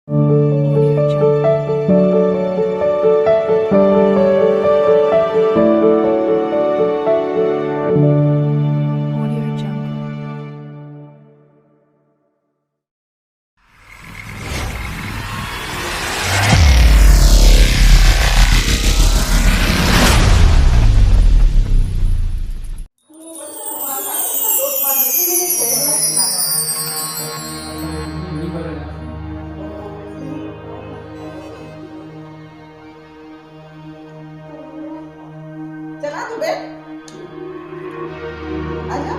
Audio Jungle. Audio Jungle. चला तू बैठ आजा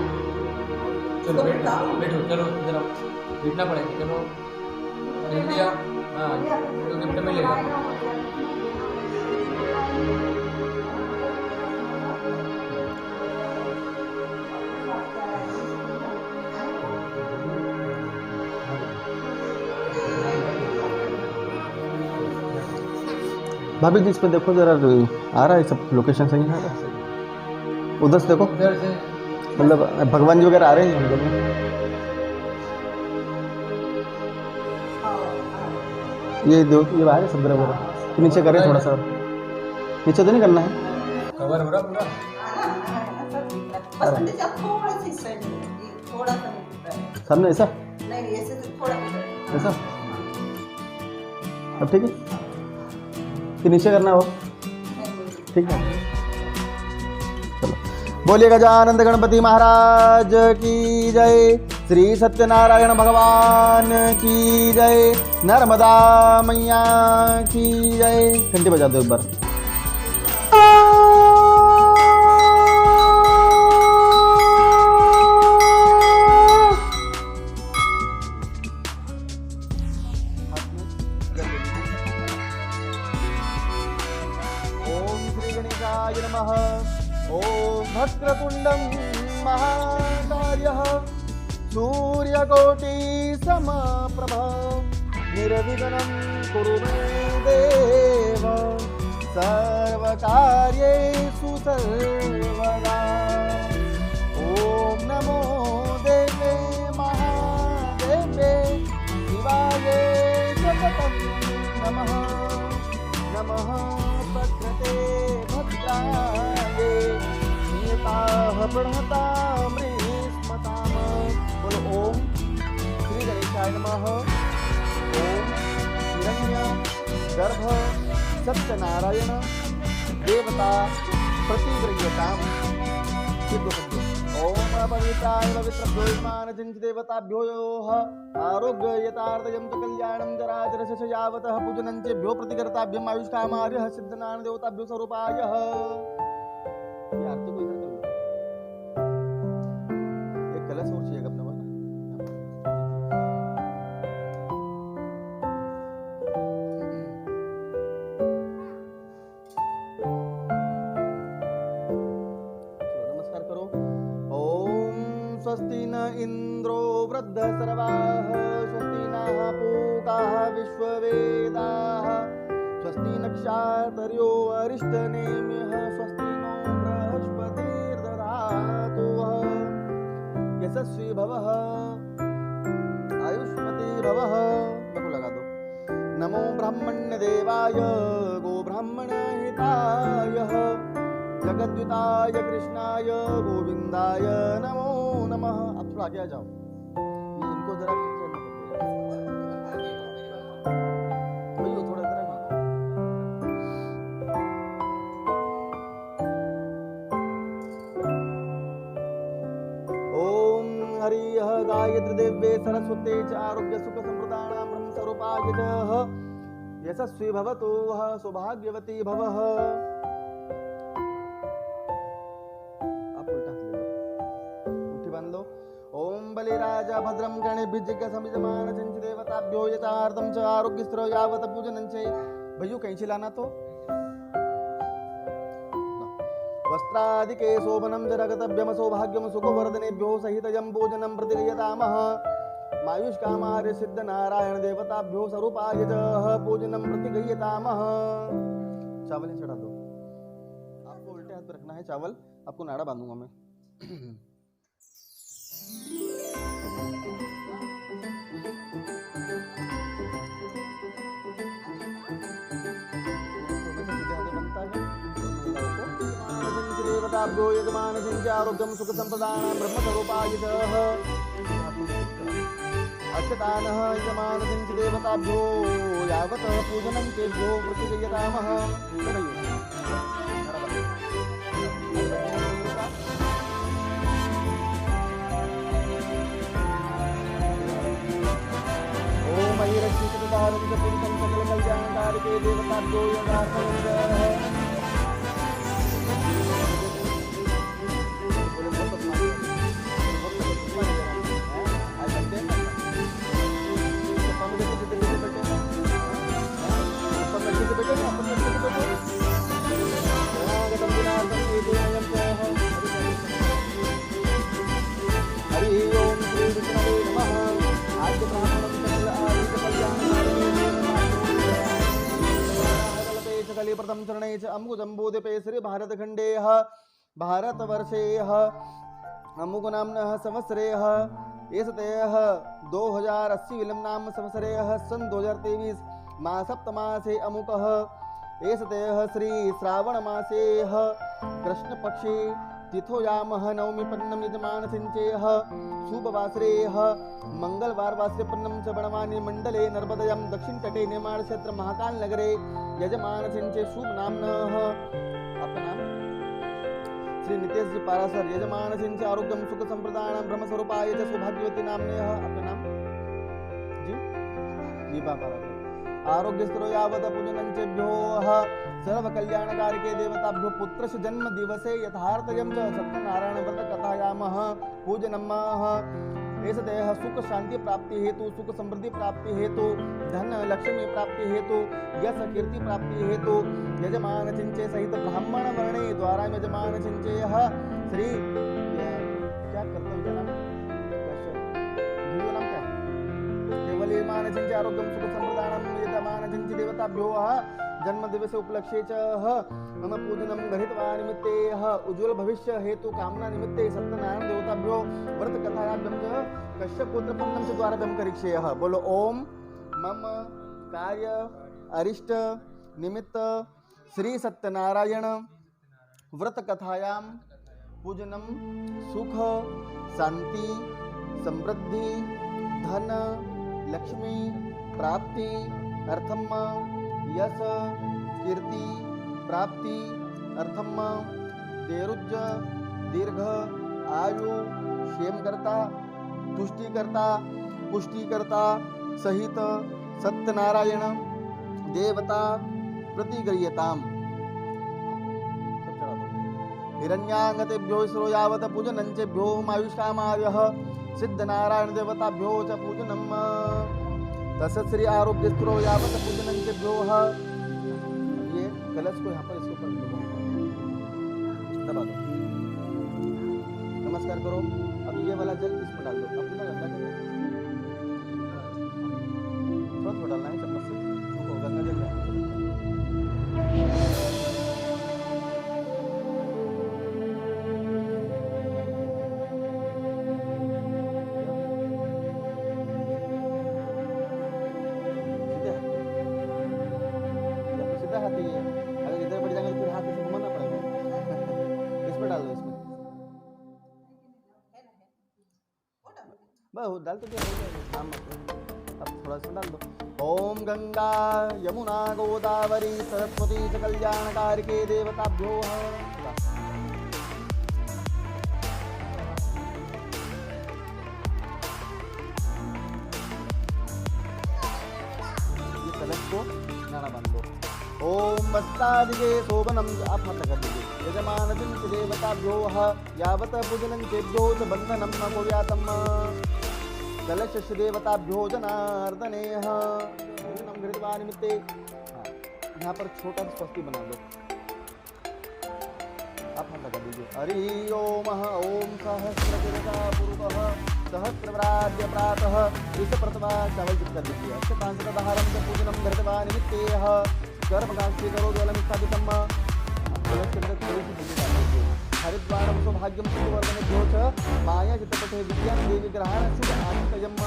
चलो तो बैठो बताओ। बैठो चलो इधर आओ बैठना पड़ेगा चलो लिख दिया हाँ तो गिफ्ट में ले लो भाभी जी इस पे देखो जरा, आ रहा है सब लोकेशन सही है? उधर से देखो, इधर से मतलब भगवान जी वगैरह आ रहे हैं इधर में। ये दो, ये आ रहे सब बराबर। नीचे करें थोड़ा सा, नीचे तो नहीं करना है। कवर हो रहा पूरा पसंद है जब थोड़ा सी साइड में ये थोड़ा सा नहीं दिखता है। सामने ऐसा नहीं ऐसे तो थोड़ा दिखता है। ऐसा, अब ठीक है कि नीचे करना हो? ठीक है चलो। बोलिए गजानंद गणपति महाराज की जय, श्री सत्यनारायण भगवान की जय, नर्मदा मैया की जय। घंटी बजा दो एक बार। ओम श्री गणेशाय नमः। ओम वक्रतुंडं महाकार्यः सूर्यकोटि समप्रभ निर्विघ्नं कुरु मे देव सर्वकार्येषु सर्वदा। ओम नमो देवे महादेवे शिवाय जगतं नमः। नमः प्रकृते भद्राये नियताः प्रणतामृस्मताम। बोलो ओम श्री गणेशाय नमः। ओम हिरण्य गर्भ सत्यनारायण देवता प्रतिगृह्यताम्। ओम पवित्राय पवित्रभ्यो यजमानचिंच देवताभ्यो आरोग्य यतार्दयं च कल्याणं जराजरशश यावतः पूजनं चेभ्यो प्रतिकर्ताभ्यम् आयुष्कामार्यः सिद्धनान देवताभ्यो स्वरूपायः। ये आरती को इधर कर लो। एक कलश और चाहिए अपने वाला। चलो नमस्कार करो। ओम स्वस्ति न इंद्रो वृद्धसर्वाः, स्वस्ति नः पूकाः विश्ववेदाः, स्वस्ति नक्षत्र्यो अरिष्टनेमिः, स्वस्ति नो बृहस्पतिर्दधातु यशस्वी भवः आयुष्मती भवः। देखो लगा दो। नमो ब्रह्मण्य देवाय गो ब्राह्मण हिताय जगद्युताय कृष्णाय गोविंदाय नमो नमः। अब थोड़ा आगे आ जाओ, ये इनको जरा पीछे न करो। भैया थोड़ा इधर आइए। ओम हरिः गायत्री देव्ये सरस्वते च आरोग्य सुख संप्रदानां ब्रह्म स्वरूपाय च यशस्वी भवतु वः सौभाग्यवती भवः। आप उल्टा हाथ ले लो, मुट्ठी बांध लो। ओम बलिराजा भद्रं गणेभिर्जिज्ञ समिजमान चिंच देवताभ्यो यथार्थं च आरोग्यस्त्र यावत पूजनं च। भैया कहीं चिल्लाना तो वस्त्रादिके शोभनं च रगतभ्यम सौभाग्यम सुखवर्धनेभ्यो सहितयं पूजनं प्रतिगयतामः। मायुष्कामार्य सिद्ध नारायण देवताभ्यो स्वरूपाय च पूजनं प्रतिगयतामः। चावल ही चढ़ा दो। आपको उल्टे हाथ पे रखना है चावल, आपको नाड़ा बांधूंगा मैं। देवताभ्यो यजमानसिंच आरोग्यं सुखसम्पदानां ब्रह्मस्वरूपायितः अक्षतानः यजमानसिंच देवताभ्यो यावत् पूजनं तेभ्यो प्रतिजयतामः ओम ऐरश्चितदारं च पुरुषं सकलकल्याणकारिके देवताभ्यो यदार्थं हरि ओम श्री विष्णवे नमः आद्य ब्राह्मणं सकल आदित्य कल्याणकारिणे सकलीप्रथम चरणे च अम्बुजम्बूद्वीपे श्री भारतखण्डेः भारतवर्षेः अमुकनाम्नः संवत्सरेः एषतेः 2080 विलम नाम संवत्सरेः सन 2023 मा सप्तमासे अमुकः एषतेः श्री श्रावणमासेः कृष्णपक्षे तिथोयामः नवमी पन्नम यजमानसिंचेः शुभवासरेः मंगलवारवासरे पन्नम च बणवानी मंडले नर्मदायां दक्षिणतटे निर्माणक्षेत्र महाकालनगरे यजमानसिंचे शुभ नाम्नः आपका नाम श्री नितेश जी पारासर यजमानसिंच आरोग्यम सुख संप्रदानं ब्रह्मस्वरूपाय च सौभाग्यवती नाम्नः आपका नाम जी दीपा पारासर आरोग्यस्तरो यावत् पूजनञ्चेभ्यो सर्वकल्याणकारिके देवताभ्यो पुत्रस्य जन्म दिवसे यथार्थयं च सत्यनारायण व्रत कथायामः पूजनम् एषतेः सुख शांति प्राप्ति हेतु सुख समृद्धि प्राप्ति हेतु धन लक्ष्मी प्राप्ति हेतु यश कीर्ति प्राप्ति हेतु यजमान चिंचे सहित ब्राह्मण वर्णे द्वारा यजमान चिंचे श्री क्या कर्तव्य नाम नाम क्या केवल यजमान चिंचे आरोग्यम सुख संप्रदानं यजमान चिंचे देवताभ्यो जन्म दिवस उपलक्ष्ये च मम पूजनं गृहीत्वा निमित्ते उज्ज्वल भविष्य हेतु कामना निमित्ते सत्यनारायण देवताभ्यो व्रत कथायाभ्यं च कश्यप पुत्र पुण्यं च द्वाराभ्यं करिष्येः बोलो ओम मम कार्य अरिष्ट निमित्त श्री सत्यनारायण व्रत कथायां पूजनं सुख शांति समृद्धि धन लक्ष्मी प्राप्ति अर्थम यश कीर्ति प्राप्ति अर्थम देरुज दीर्घ आयु क्षेमकर्ता तुष्टिकर्ता पुष्टिकर्ता सहित सत्यनारायण देवता प्रतिगृह्यताम् हिरण्याङ्गतेभ्यो इसरो यावत् पूजनञ्चेभ्यो आयुष्कामायः सिद्धनारायण देवताभ्यो च पूजनम् तस्य श्री आरोग्यस्तरो यावत् पूजनञ्चेभ्यो ये कलश को यहाँ पर इसके ऊपर दबा दो नमस्कार करो अब ये वाला जल इसमें डाल दो अब पूरा गंगा जल थोड़ा थोड़ा डालना है चम्मच से रुको गंगा जल बहुत डाल तो नाम अब थोड़ा सा डाल दो ओम गंगा यमुना गोदावरी सरस्वती च कल्याणकारिके देवताभ्यो ये कलश को नाना बांध दो ओम मस्तादिके शोभनम आप मत कर दीजिए यजमान देवताभ्यो यावत् पूजनं चेभ्यो च बंधनं न कुर्यातम् कलश देवताभ्यो जनार्दनेः पूजनं गृहीत्वा निमित्ते यहाँ पर छोटा स्वस्ति बना दो आप हम लगा दीजिए हरि ओम ओम सहस्रगिरता पूर्वः सहस्रव्राज्य प्रातः ऋषप्रथमा चावल जित कर दीजिए अक्षतांशदाहारं च पूजनं गृहीत्वा निमित्ते कर्मकांक्षी करो जलम स्थापितम् कलश के अंदर थोड़ी सी पूजा डाल दीजिए हरिद्वारं सौभाग्यं सुवर्धनेभ्यो च माया चित्तपथे विद्यां देवी ग्रहाण शुभ आदित्ययम्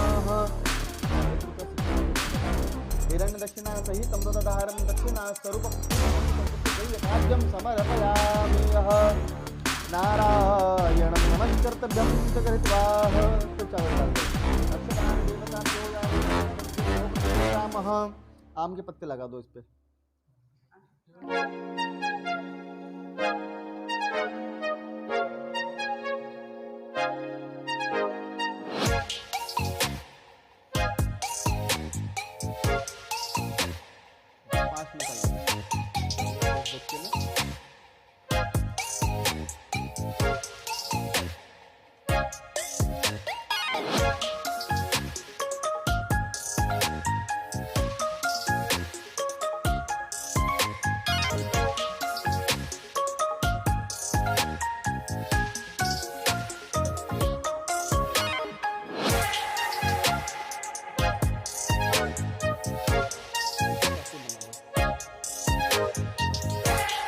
हिरण्य दक्षिणा सहित अमृतधारं दक्षिणा स्वरूपं यथाज्ञं समर्पयामि नारायणं नमस्कर्तव्यं च कृत्वा तो चावल डाल दो। अक्षतान् देवताभ्यो यावत् आम के पत्ते लगा दो इस पे।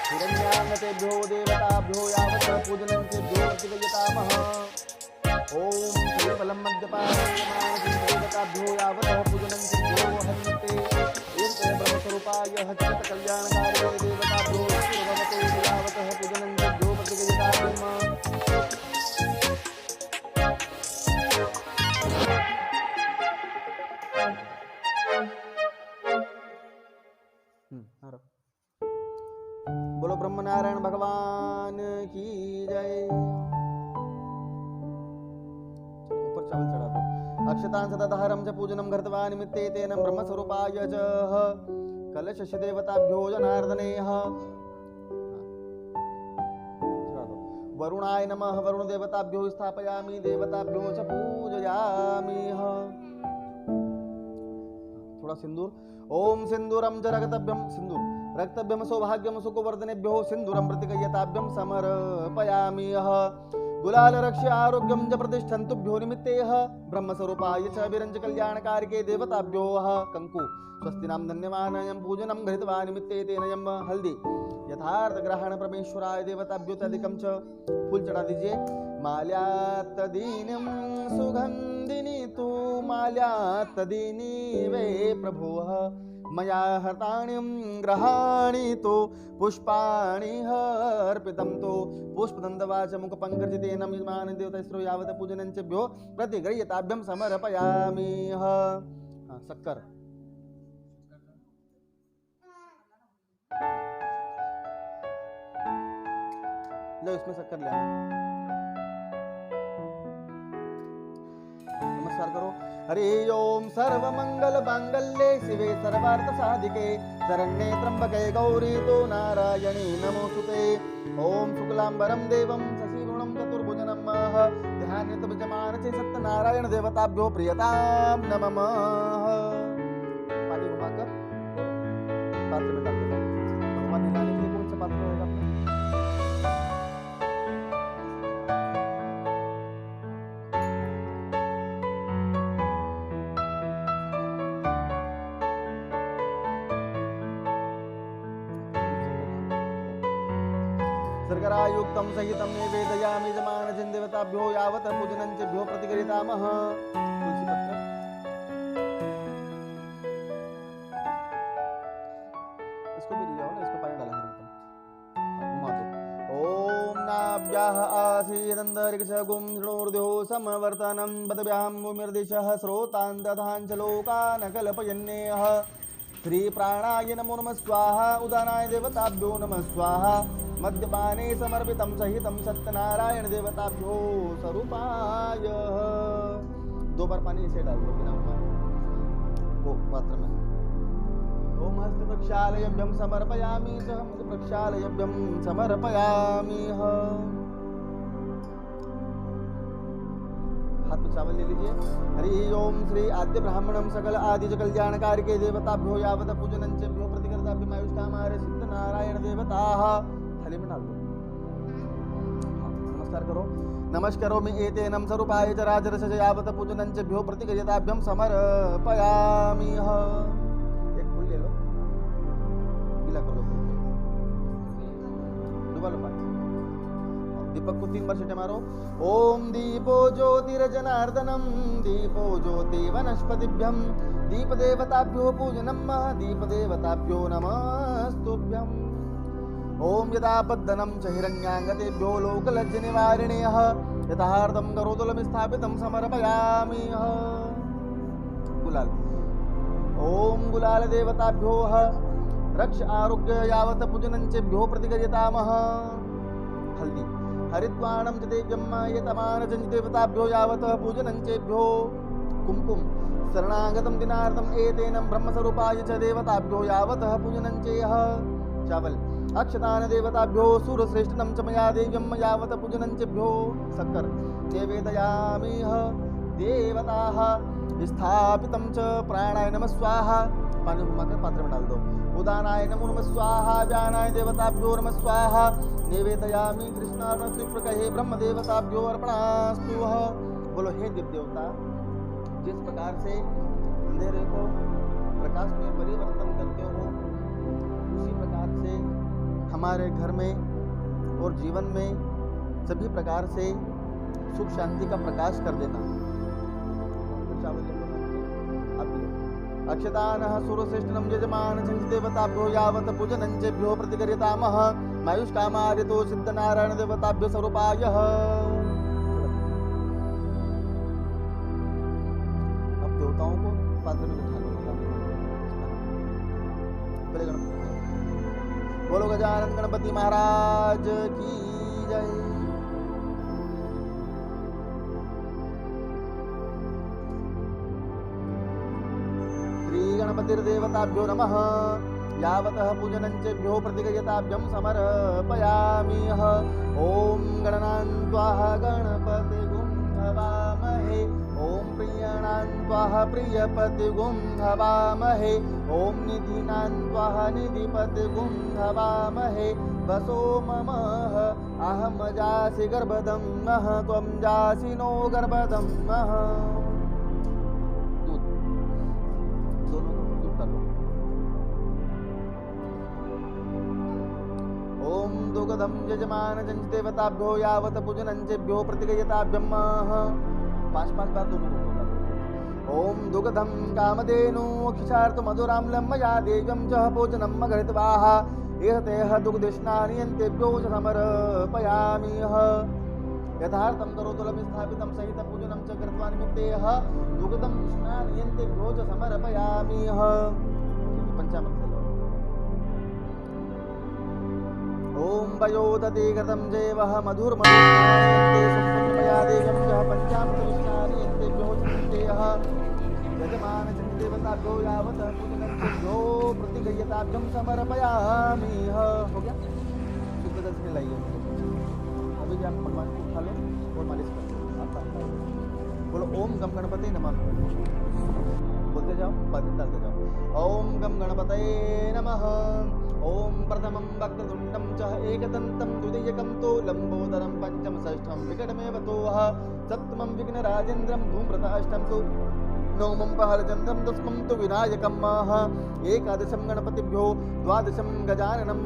हिरण्याङ्गतेभ्यो देवताभ्यो यावत् पूजनं तेभ्यो प्रतिगयतामः। ॐ श्रीफलं मद्यपायमानदेवताभ्यो यावत् पूजनं तेभ्यो हन्ते। एते ब्रह्मस्वरूपाय जगत्कल्याणकारिणे देवताभ्यो भगवते यावत् पूजनं तेभ्यो प्रतिगयतामः। बोलो ब्रह्म नारायण भगवान की जय। ऊपर चावल चढ़ा दो। अक्षतां सततहरं च पूजनं कृत्वा निमित्ते तेन ब्रह्मस्वरूपाय च कलशस्य देवताभ्यो जनार्दनेः। वरुणाय नमः। वरुण देवताभ्यो स्थापयामि देवताभ्यो च पूजयामि। थोड़ा सिंदूर। ओम सिंदूरं च रक्तभ्यं सिंदूर रक्तभ्यं सौभाग्यं सुखवर्धनेभ्यो सिंदूरं प्रतिगयताभ्यं समर्पयामि। गुलाल रक्ष आरोग्यं च प्रतिष्ठन्तुभ्यो निमित्तेः ब्रह्मस्वरूपाय च विरञ्च कल्याणकारिके देवताभ्यो कंकु स्वस्तिनां धन्यवानयं पूजनं घृत्वा निमित्ते तेन यम हल्दी यथार्थ ग्रहण परमेश्वराय देवताभ्यो तदिकं च फूल चढ़ा दीजिए। माल्यात्तदीनं सुगन्धिनी तु माल्यात्तदीनी वे प्रभोः मया हताण्यं ग्रहाणि तो पुष्पाणि अर्पितं तो पुष्पदन्तवाच मुखपङ्कजितेन यजमान देवतास्त्रो यावत् पूजनं चेभ्यो प्रतिगृह्यताभ्यं समर्पयामि। शक्कर लो इसमें शक्कर ले। नमस्कार करो। हरि ओम सर्वमंगल मांगल्ये शिवे सर्वार्थ साधिके शरण्ये त्र्यंबके गौरी तो नारायणी नमोस्तुते। ओम शुक्लांबरम देवम शशिवर्णं चतुर्भुजं ध्यायेत् विजयमानस्य सत्यनारायण देवताभ्यो प्रियतां नमः। पानी घुमाकर पात्र में डाल दो। भगवान नहाने के लिए कौन सा पात्र रहेगा? सर्गरायुक्तं सहितं निवेदयामि जमानजन देवताभ्यो यावत् पूजनं चेभ्यो प्रतिगृह्यतामः। तुलसी पत्र इसको भी ले जाओ ना, इसमें पानी डालेंगे अपन। घुमा दो। ओम नाभ्याः आसीदन्तरिक्षगुं शृणोर्ध्यो समवर्तनं पदभ्यां मुमिर्दिशः स्रोतान् दधाञ्च लोकान् कल्पयन्नेह। श्री प्राणाय नमो नमः स्वाहा। उदानाय देवताभ्यो नमः स्वाहा। मद्यपाने समर्पितं सहितं सत्यनारायण देवताभ्यो स्वरूपाय। 2 बार पानी इसे डाल दो बिना उबाले वो पात्र में। ओम हस्त प्रक्षालयभ्यं समर्पयामि च मुख प्रक्षालयभ्यं समर्पयामि। हाथ में चावल ले लीजिए। हरि ओम श्री आद्य ब्राह्मणं सकल आदि च कल्याणकारिके देवताभ्यो यावत् पूजनं चेभ्यो प्रतिगृह्यताभ्यं आयुष्कामारे सिद्धनारायण देवताः। थाली में डाल दो। नमस्कार करो। नमस्करोमि एतेनं स्वरूपाय च राजरसस्य यावत् पूजनं चेभ्यो प्रतिगृह्यताभ्यं समर्पयामि। एक फूल ले लो, गीला कर लो, डुबा लो पानी। दीपक को 3 बार छींटे मारो। ओम दीपो ज्योतिर्जनार्दनम दीपो ज्योति वनस्पतिभ्यं दीपदेवताभ्यो पूजनम दीपदेवताभ्यो नमस्तुभ्यं। ओम यदा बद्धनं च हिरण्याङ्गतेभ्यो लोकलज्जनिवारिणेः यथार्थं करोतुलं स्थापितं समर्पयामि। गुलाल। ओम गुलाल देवताभ्यो रक्ष आरोग्य यावत पूजनंचेभ्यो प्रतिगयतामः। हल्दी। हरिद्वाणं च देव्यं यतमानजं देवताभ्यो यावत पूजनंचेभ्यो। कुमकुम। शरणागतं दिनार्थं एतेन ब्रह्मस्वरूपाय च देवताभ्यो यावत पूजनंचेह। चावल। अक्षतान देवताभ्यो सूरश्रेष्ठनं च मया देव्यं यावत पूजनंचेभ्यो। शक्कर। निवेदयामिह देवताः स्थापितं च प्राणाय नमः स्वाहा। पानी घुमाकर पात्र में डाल दो। उदानाय नमो नमः स्वाहा। व्यानाय देवताभ्यो नमः स्वाहा। निवेदयामि कृष्णार्पणस्तु प्रकहे ब्रह्म देवताभ्यो अर्पणास्तु। बोलो हे देव देवता, जिस प्रकार से अंधेरे को प्रकाश में परिवर्तन करते हो, उसी प्रकार से हमारे घर में और जीवन में सभी प्रकार से सुख शांति का प्रकाश कर देना। अक्षतानः सूरश्रेष्ठनं यजमान देवताभ्यो यावत पूजनंचेभ्यो प्रतिकर्यतामः। मायुष्कामार्यतो सिद्धनारायण देवताभ्यो स्वरूपाय। अब देवताओं को पात्र में बिठा लो। बोलो गजानन गणपति महाराज की जय। गणपतिर्देवताभ्यो नमः। यावतः पूजनंचेभ्यो प्रतिगयताभ्यं समर्पयामि। ओम गणनान्त्वाः गणपतिगुं हवामहे। ओम प्रियणान्त्वाः प्रियपतिगुं हवामहे। ओम निधिनान्त्वाः निधिपतिगुं हवामहे। वसो मम अहं जासि गर्भदं त्वं जासि नो गर्भदं। दुग्धं यजमानजं देवताभ्यो यावत पूजनंचेभ्यो प्रतिगयताभ्यं। 5-5 बार दोनों को। ओम दुग्धं कामधेनु अक्षिशार्थ मधुरां लम्मया देव्यं च भोजनं मघृतवाः। एतेह दुग्धस्नानियन्तेभ्यो च समर्पयामि। यथार्थं करोतुलं स्थापितं सहित पूजनं च कृत्वा निमित्तेह दुग्धं स्नानियन्तेभ्यो च समर्पयामि। पंचामृत। ओम वयोदते कृतं देवः मधुर्मया देवं च पंचामृतविष्णानियन्तेभ्यो चिन्तेह। यजमानजं देवताभ्यो यावत पूजनंचेभ्यो प्रतिगयताभ्यं समर्पयामि। हो गया? शुद्ध जल से लाइए। अभी आप भगवान को उठा लो और मालिश कर लो। बोलो ओम गम गणपति नमः। बोलते जाओ, पात्र डालते जाओ। ओम गम गणपतये नमः। ओम प्रथमं वक्रतुण्डं च एकदन्तं द्वितीयकं तो लंबोदरं पंचम षष्ठं विकटमेव तोः सप्तमं विघ्नराजेन्द्रं धूम्रताष्टं तु नवमं पहलचन्द्रं दशमं तु विनायकं। एकादशं गणपतिभ्यो द्वादशं गजाननं।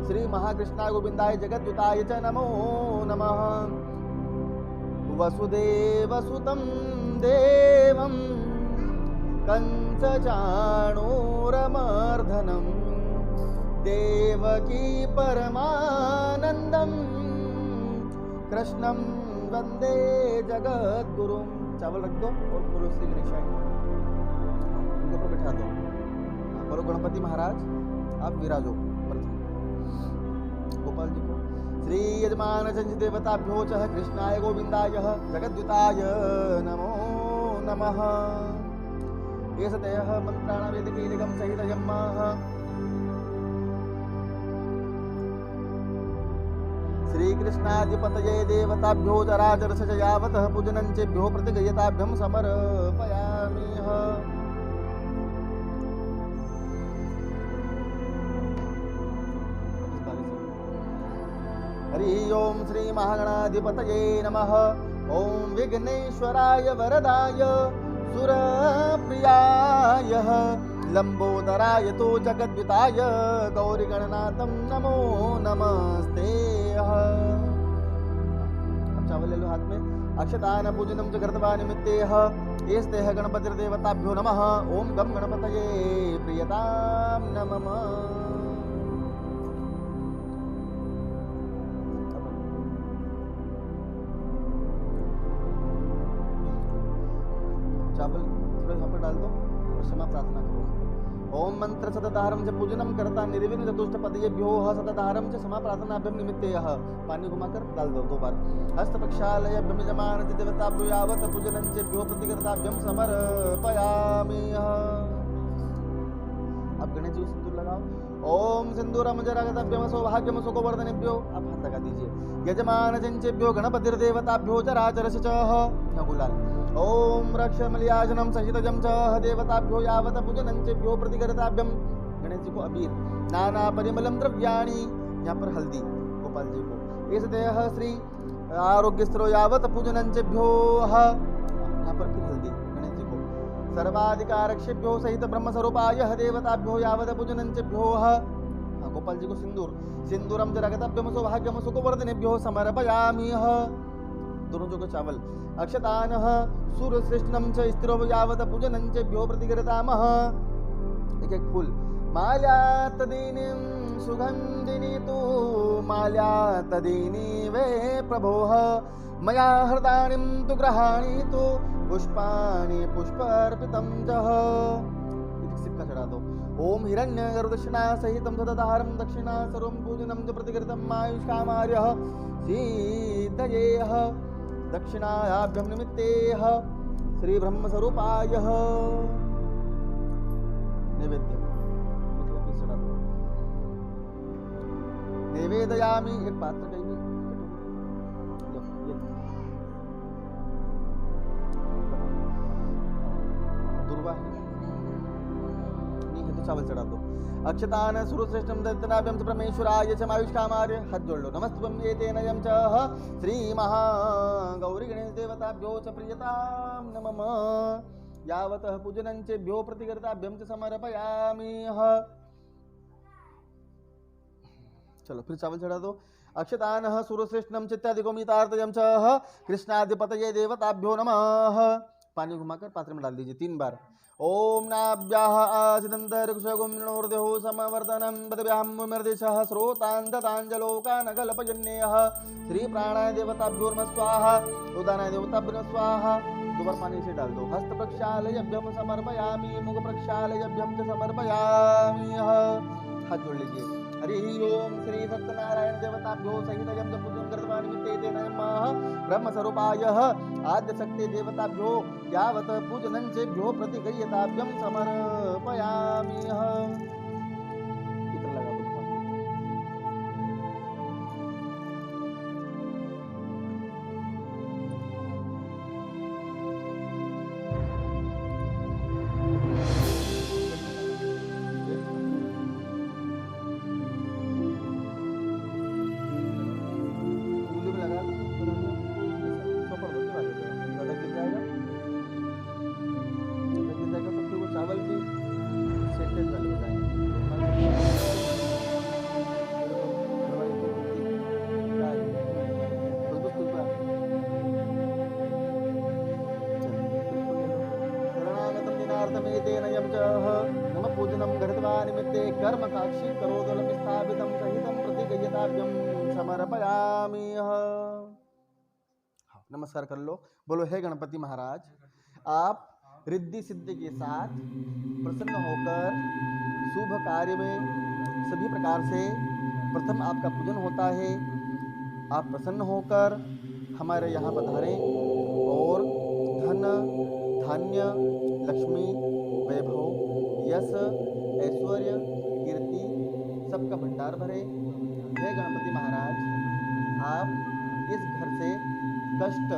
श्री महाकृष्णाय गोविन्दाय जगद्युताय च नमो नमः। वसुदेवसुतं देवं कंसचाणूरमर्दनं देवकी परमानंदं कृष्णं वंदे जगद्गुरुं। चावल रख दो और बोलो श्री गणेशाय उनको ऊपर बिठा दो। बोलो गणपति महाराज आप विराजो। गोपाल जी को श्री यजमान देवताभ्यो च कृष्णाय गोविंदाय जगद्युताय नमो नमः। एषतयः मन्त्राणावेदिकीलिकं सहितयं। श्रीकृष्णाधिपतये देवताभ्यो चराचरस च यावतः पूजनंचेभ्यो प्रतिगयताभ्यं समर्पयामि। हरि ओम श्री महागणाधिपतये नमः। ओम विघ्नेश्वराय वरदाय सुरप्रियाय लंबोदराय तो जगद्युताय गौरीगणनाथं नमो नमस्ते। अब चावल ले लो हाथ में। अक्षतान पूजनम च कृत्वा निमित्तेह एस्तेह गणपतिर्देवताभ्यो नमः। ओम गम गणपतये प्रियतां नमः। चावल थोड़ा यहाँ पर डाल दो और क्षमा प्रार्थना करो। ओम मंत्र सतधारम च पूजनम करता निर्विघ्न चतुष्ट पदयेभ्यो सतधारम च क्षमा प्रार्थनाभ्यम निमित्ते पानी घुमाकर डाल दो 2 बार। हस्त प्रक्षालयभ्यम यजमान च देवताभ्यो यावत पूजनं चेभ्यो प्रतिकृताभ्यम समर्पयामि। अब गणेश जी को सिंदूर लगाओ। ओम सिंदूरम जरागतभ्यम सौभाग्यम सुखवर्धनेभ्यो, आप हाथ लगा दीजिए। यजमान चिंचेभ्यो गणपतिर्देवताभ्यो चराचरस्य च गुलाल। ओम रक्षमलियाजनम सहितजम च देवताभ्यो यावत पूजनं चेभ्यो प्रतिकृताभ्यम। गणेश जी को अबीर नाना परिमलम द्रव्याणि, यहाँ पर हल्दी गोपाल जी को। इस देह श्री आरोग्यस्त्रो यावत पूजनं चेभ्यो, यहाँ पर फिर हल्दी गणेश जी को। सर्वाधिकारक्षेभ्यो सहित ब्रह्मस्वरूपाय देवताभ्यो यावत पूजनं चेभ्यो, गोपाल जी को सिंदूर। सिंदूरम जरागतभ्यम सौभाग्यम सुखवर्धनेभ्यो समर्पयामि। दोनों जो को चावल। अक्षतान सूर्यश्रेष्ठनम च स्त्रो यावत पूजनं चेभ्यो प्रतिकृतामः। एक फूल। माल्यातदीनीं सुगन्धिनी तु माल्यातदीनी वे प्रभोः, मया हृदानीं तु गृहाणि तु पुष्पाणि पुष्पार्पितं च। सिक्का चढ़ा दो। ओम हिरण्य गरुदक्षिणा सहितं सतधारं दक्षिणा सर्वं पूजनं च प्रतिकृतं आयुष्कामार्यः सिद्धयेह दक्षिणायाभ्यं निमित्तेह श्री ब्रह्मस्वरूपाय। नैवेद्य निवेदयामि। एक पात्र कहीं भी दुर्वा नहीं है तो चावल चढ़ा दो। अक्षतान सुरश्रेष्ठम दत्तनाभ्यम च परमेश्वराय च आयुष्कामार्य, हाथ जोड़ लो। नमस्तुभ्यं एतेन यं च श्री महागौरी गणेश देवताभ्यो च प्रियतां नमः। यावतः पूजनं चेभ्यो प्रतिकृताभ्यं च समर्पयामि। चलो फिर चावल चढ़ा दो। अक्षतान सुरश्रेष्ठम चित्तादिगोमितार्थयं च कृष्णाधिपतये देवताभ्यो नमः। पानी घुमाकर पात्र में डाल दीजिए 3 बार। ओम नाभ्याः आचिदन्तरिक्षगुम्नोर्देहो समवर्धनं पदभ्यां मुमिर्दिशः स्रोतान्तताञ्जलोकानकल्पजन्यः श्री प्राणाय देवताभ्यो नमः स्वाहा। उदानाय देवताभ्यो नमः स्वाहा। 2 बार पानी से डाल दो। हस्त प्रक्षालयभ्यं समर्पयामि, मुख प्रक्षालयभ्यं च समर्पयामि। हाथ जोड़ लीजिए। हरि ओम श्री सत्यनारायण देवताभ्यो सहितं च पूजनं कृत्वा निमित्ते नमः। ब्रह्मस्वरूपाय आद्यशक्ति देवताभ्यो यावत पूजनं चेभ्यो प्रतिगृह्यताभ्यं समर्पयामि। इत्र लगा दो। नम पूजनं घृत्वा निमित्ते कर्म साक्षी करोदलं स्थापितं सहितं प्रतिगृह्यताभ्यं समर्पयामि। नमस्कार कर लो। बोलो हे गणपति महाराज, आप रिद्धि सिद्धि के साथ प्रसन्न होकर शुभ कार्य में सभी प्रकार से प्रथम आपका पूजन होता है। आप प्रसन्न होकर हमारे यहाँ पधारें और धन धान्य लक्ष्मी वैभव यश ऐश्वर्य कीर्ति सबका भंडार भरे। हे गणपति महाराज, आप इस घर से कष्ट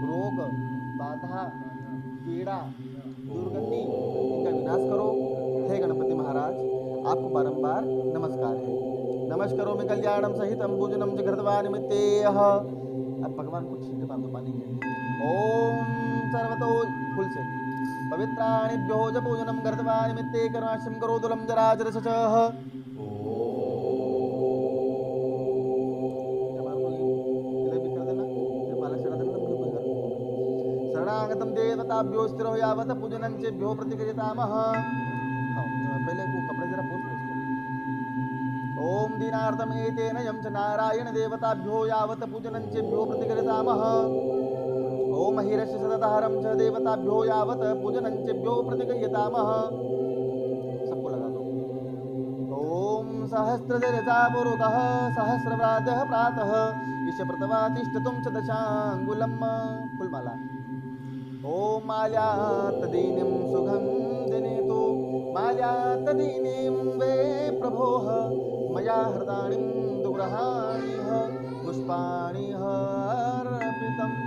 रोग बाधा पीड़ा दुर्गति इनका विनाश करो। हे गणपति महाराज, आपको बारंबार नमस्कार है। नमस्कारों में कल्याणम सहितम पूजनम च कृत्वा निमित्ते। अब भगवान को छींटे बांधो पानी के। ओम सर्वतो फूल से पवित्राणिभ्यो च पूजनं कृत्वा निमित्ते करुणाश्रम करोतुलं जराजरसचः। शरणागतं देवताभ्यो स्थिरो यावत पूजनं चेभ्यो प्रतिगृह्यतामः। पहले वो कपड़े जरा पोंछ लो इसको। ओम दीनार्तम एतेन यं च नारायण देवताभ्यो यावत पूजनं चेभ्यो प्रतिगृह्यतामः। ओम हिरस्य सदाधारम च देवताभ्यो यावत पूजनंचेभ्यो प्रतिगयतामः। सबको लगा दो। ओम सहस्रजरजा पुरुकः सहस्रव्रातः प्रातः ईश प्रतवातिष्ठतुं च दशांगुलम्। फुलमाला। ओम माल्यातदीनिं सुगन्धिनेतु माल्यातदीनिं वे प्रभोः मया हृदानिं दुग्रहाणिः पुष्पाणिः अर्पितम्।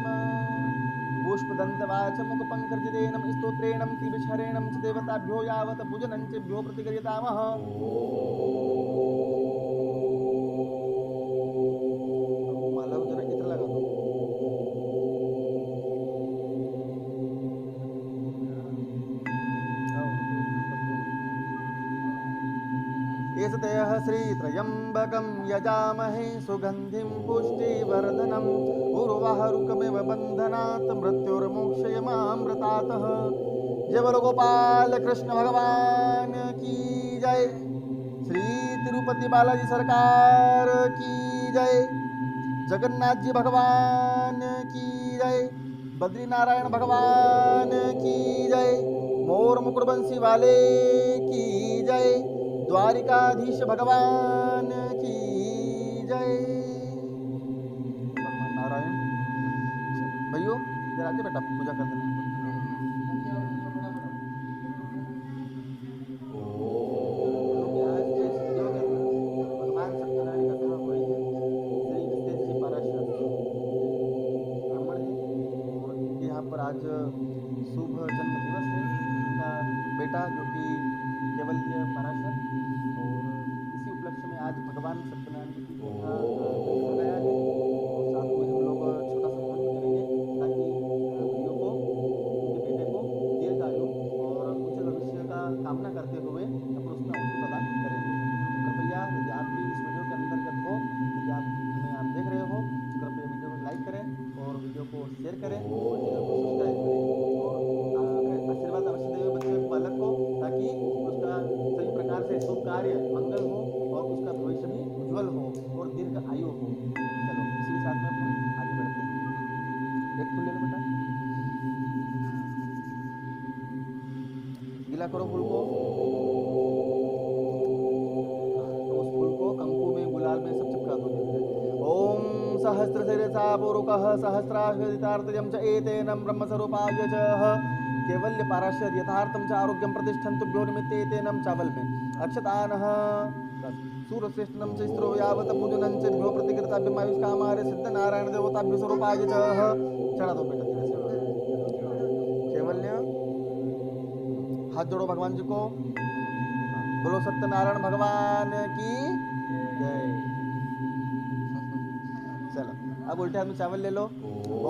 पुष्पदन्तवाच मुखपङ्कजदेनं स्तोत्रेणं त्रिविशरेणं च देवताभ्यो यावत् पूजनञ्चेभ्यो प्रतिगृह्यतामः। माला जरा इतना लगा दो। एतदेह श्रीत्रयम्बकं यजामहे सुगन्धिं पुष्टिवर्धनम् उर्वारुकमिव बन्धनात् मृत्युर्मोक्षयमामृतात्। जय बोलो गोपाल कृष्ण भगवान की जय। श्री तिरुपति बालाजी सरकार की जय। जगन्नाथ जी भगवान की जय। बद्रीनारायण भगवान की जय। मोर मुकुटबंसी वाले की जय। द्वारिकाधीश भगवान की जय। भगवान नारायण भाइयों जरा आके बेटा पूजा कर देना। भगवान सत्यनारायण का कथा वही है। श्री विशेष जी पराशर ब्राह्मण जी और यहाँ पर आज शुभ जन्म दिवस है उनका बेटा जो कि केवल्य पराशर। और इसी उपलक्ष्य में आज भगवान सत्यनारायण जी की कथा हो गया है और साथ में हम लोग छोटा सा हवन करेंगे ताकि भाइयों को उनके बेटे को दीर्घायु और उज्जवल भविष्य का कामना करते हुए अपन उसमें अवधि प्रदान करेंगे। तो कृपया यदि आप भी इस वीडियो के अंतर्गत हो, यदि आप देख रहे हो तो कृपया वीडियो को लाइक करें और वीडियो को शेयर करें और चैनल को सब्सक्राइब करें और आशीर्वाद अवश्य दें बच्चे बालक को ताकि उसका सही प्रकार से शुभ कार्य मंगल हो और उसका भविष्य भी उज्जवल हो और दीर्घ आयु हो। चलो इसी के साथ में हम आगे बढ़ते हैं। एक फूल ले लो बेटा, गीला करो फूल को। तो उस फूल को कंकु में गुलाल में सब चिपका दो। ओम सहस्रशिरसा पुरुकः सहस्राशदितार्थयं च एतेनं ब्रह्मस्वरूपाय च केवल्य पाराशर यथार्थम च आरोग्यम प्रतिष्ठन्तुभ्यो निमित्ते तेनम चावल में अक्षतानः सूर्यश्रेष्ठनम च स्त्रो यावत पूजनं च भ्यो प्रतिकृताभ्यम आयुष कामार्य सिद्ध नारायण देवताभ्यो स्वरूपाय च। चढ़ा दो बेटा धीरे से। केवल्य हाथ जोड़ो भगवान जी को। बोलो सत्यनारायण भगवान की जय। चलो अब उल्टे हाथ में चावल ले लो।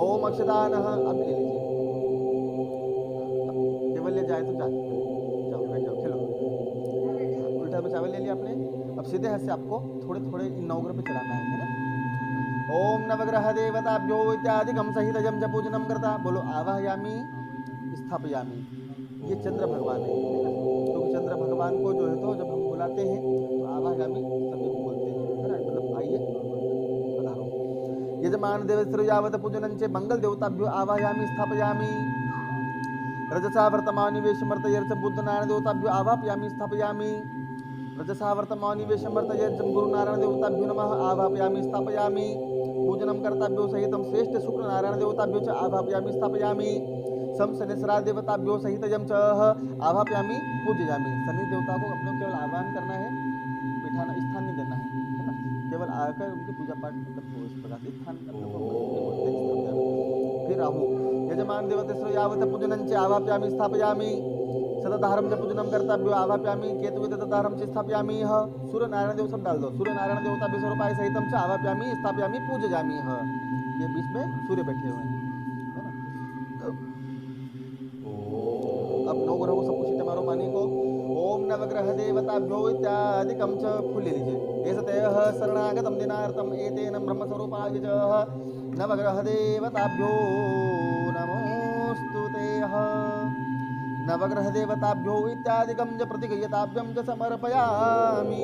ओम अक्षतानः अब ले लीजिए। ले जाए तो जाओ बैठ जाओ खेलो। उल्टा में चावल ले लिया आपने। अब सीधे हाथ से आपको थोड़े थोड़े इन नवग्रह पे चढ़ाना है ना। ओम नवग्रह देवताभ्यो इत्यादिकं सहितजं च पूजनं करता। बोलो आवाहयामि स्थापयामि। ये चंद्र भगवान है क्योंकि चंद्र भगवान को जो है तो जब हम बुलाते हैं तो आवाहयामि सभी को बोलते हैं है ना। मतलब आइए पधारो। यजमान देवस्त्र यावत पूजनं च मंगल देवताभ्यो आवाहयामि स्थापयामि। रजसा वर्तमानिवेशमर्तयर्च बुद्धनारायण देवताभ्यो आवाहयामि स्थापयामि। रजसा वर्तमानिवेशमर्तयर्च गुरुनारायण देवताभ्यो नमः आवाहयामि स्थापयामि। पूजनं कर्ताभ्यो सहितं श्रेष्ठ शुक्र नारायण देवताभ्यो च आवाहयामि स्थापयामि। सम शनिश्चरा देवताभ्यो सहितजं च आवाहयामि पूजयामि। शनि देवता को अपने केवल आह्वान करना है, बिठाना, स्थान नहीं देना है ना। केवल आकर उनकी पूजा पाठ मतलब इस प्रकार से स्थान करने को बोलते हैं। फिर राहु यजमान देवतेश्वर यावत पूजनं च आवाहयामि स्थापयामि। सतधारम च पूजनं कर्तव्यो आवाहयामि। केतु ततधारम च स्थापयामि। सूर्य नारायण देव सब डाल दो। सूर्य नारायण देवता स्वरूपाय सहितम च आवाहयामि स्थापयामि पूजयामि। ये बीच में सूर्य बैठे हुए हैं है ना। अब नौ ग्रहों को सब कुछ मारो पानी को। ओम नवग्रह देवताभ्यो इत्यादिकं च फूल ले लीजिए। एततेह शरणागतं दिनार्थम एतेन ब्रह्मस्वरूपाय च नवग्रह देवताभ्यो नमोस्तुतेः। नवग्रह देवताभ्यो इत्यादिकं च प्रतिगृह्यताभ्यं च समर्पयामि।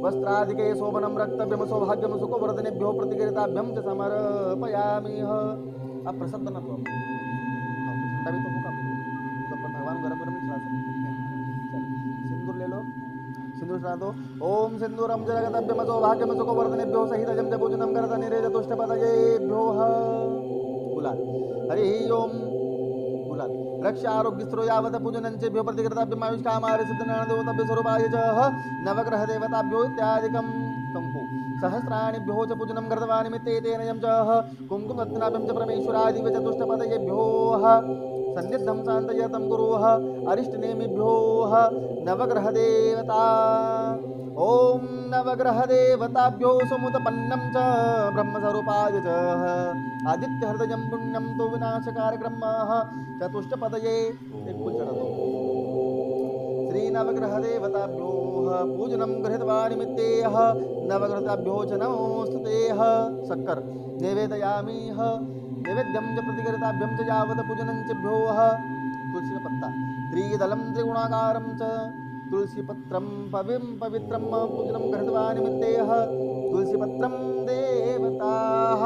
वस्त्रादिके शोभनं रक्तव्यं सौभाग्यं सुखवर्धनेभ्यो प्रतिकृताभ्यं च समर्पयामि। अब प्रसाद बना दो, ठंडा भी तो होगा, तो अपन भगवान गरम गरम ही चला सकते हैं। चलो सिंदूर ले लो, सिंदूर चढ़ा दो। ओम सिंदूरम जगतभ्यम सौभाग्यम सुखवर्धनेभ्यो सहितं च पूजनं करतनिरे चतुष्टपदयेभ्यो गुलाल। हरि ओम गुलाल। रक्षा आरोग्य स्त्रो यावत पूजनंचेभ्यो प्रतिकृताभ्यम आयुष्कामार्य सिद्धनारायण देवताभ्यो स्वरूपाय च नवग्रह देवताभ्यो इत्यादिकं कंकु सहस्राणिभ्यो च पूजनं कृत्वा निमित्ते तेन यं च कुङ्कुमरत्नाभ्यं च परमेश्वरादिव चतुष्टपदयेभ्यो सन्निद्धं शान्तयतं गुरोः अरिष्टनेमिभ्यो नवग्रहदेवता। ओम नवग्रहदेवताभ्यो समुत्पन्नं च ब्रह्मस्वरूपाय च आदित्यहृदयं पुण्यं तु विनाशकारक्रम चतुष्टपदये एक फूल चढ़ा दो। श्री नवग्रहदेवताभ्यो पूजनं गृहीत्वा निमित्ते नवग्रहताभ्यो च नमोस्तुते। शक्कर निवेदयामि नैवेद्यं च प्रतिकृताभ्यं च यावत् पूजनं चेभ्यो तुलसी का पत्ता त्रिदलं त्रिगुणाकारं च तुलसीपत्रं पवित्रं पूजनं कृत्वा निमित्ते तुलसीपत्रं देवताः।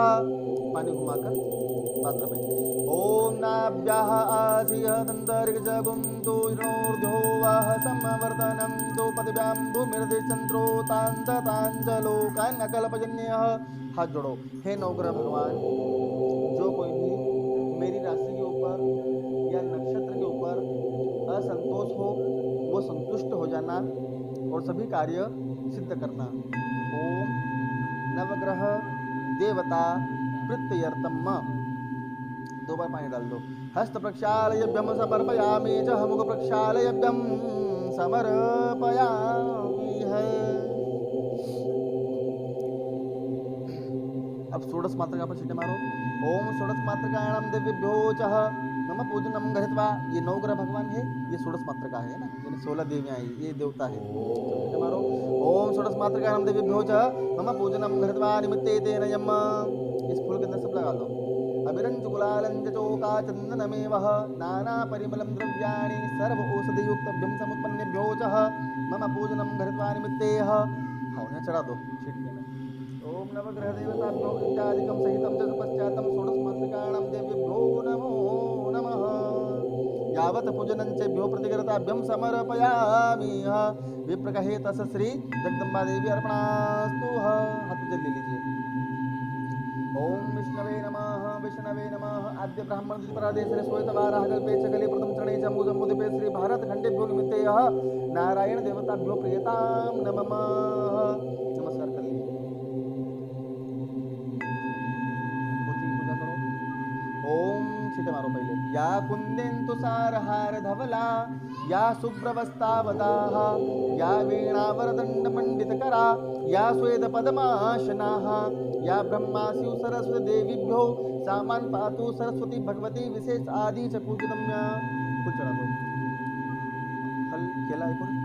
पानी घुमाकर पात्र में। ओम नाभ्याः आसिहदन्तरिक्षगुं तु ऋणोर्ध्योवाः समवर्तनं तु पदव्यां भूमिर्दिशन्त्रो ताञ्जलोकान् अकल्पजन्यः। हाथ जोड़ो। हे नवग्रह भगवान, जो कोई भी मेरी राशि के ऊपर या नक्षत्र के ऊपर असंतोष हो वो संतुष्ट हो जाना और सभी कार्य सिद्ध करना। ओम नवग्रह देवता प्रीत्यर्थम। दो बार पानी डाल दो। हस्त प्रक्षालयभ्यम समर्पयामि च मुख प्रक्षालयभ्यम समर्पयामि है। अब षोडश मात्रा पर छींटे मारो। ओम षोडश मात्रकाणां देवीभ्यो च नम पूजनम गृहीत्वा। ये नवग्रह भगवान है, ये षोडश मात्रका है ना, यानी 16 देवियां हैं, ये देवता है। छींटे मारो। ओम षोडश मात्रकाणां देवीभ्यो च नम पूजनम गृहीत्वा निमित्ते तेन यम। इस फूल के अंदर सब लगा दो। अभिरंच गुलालंच चोका चंदनमेव नाना परिमलं द्रव्याणि सर्व औषधियुक्तभ्यं समुत्पन्नेभ्यो च मम पूजनं गृहीत्वा निमित्ते। हाँ उन्हें चढ़ा दो छिटके में। ओम नवग्रह देवताभ्यो इत्यादिकं सहितं च पश्चातं षोडश मात्रकाणां देवीभ्यो नमो नमः। यावत् पूजनं चेभ्यो प्रतिकृताभ्यं समर्पयामि। विप्रकहे तस् श्री जगदम्बा देवी अर्पणास्तु। हाथ जल ले लीजिए। ओम विष्णवे नमः विष्णवे नमः। आद्य ब्राह्मण द्विपरादेश श्वेतवाराह कल्पे च कले प्रथम चरणे जम्बूजम्बूद्वीपे श्री भारत खंडेभ्यो निमित्ते नारायण देवताभ्यो प्रियतां नमः। नमस्कार कर लीजिए। पूजा करो। ओम छींटे मारो पहले। या कुंदेन्तु सारहार धवला या शुभ्रवस्तावदाः या वीणावरदंड पंडितकरा या श्वेत पद्मासनाः या ब्रह्मा शिव सरस्वती देवीभ्यो सामान पातु सरस्वती भगवती विशेष आदि च पूजनम्य। कुछ चढ़ा दो। फल केला है पूरी।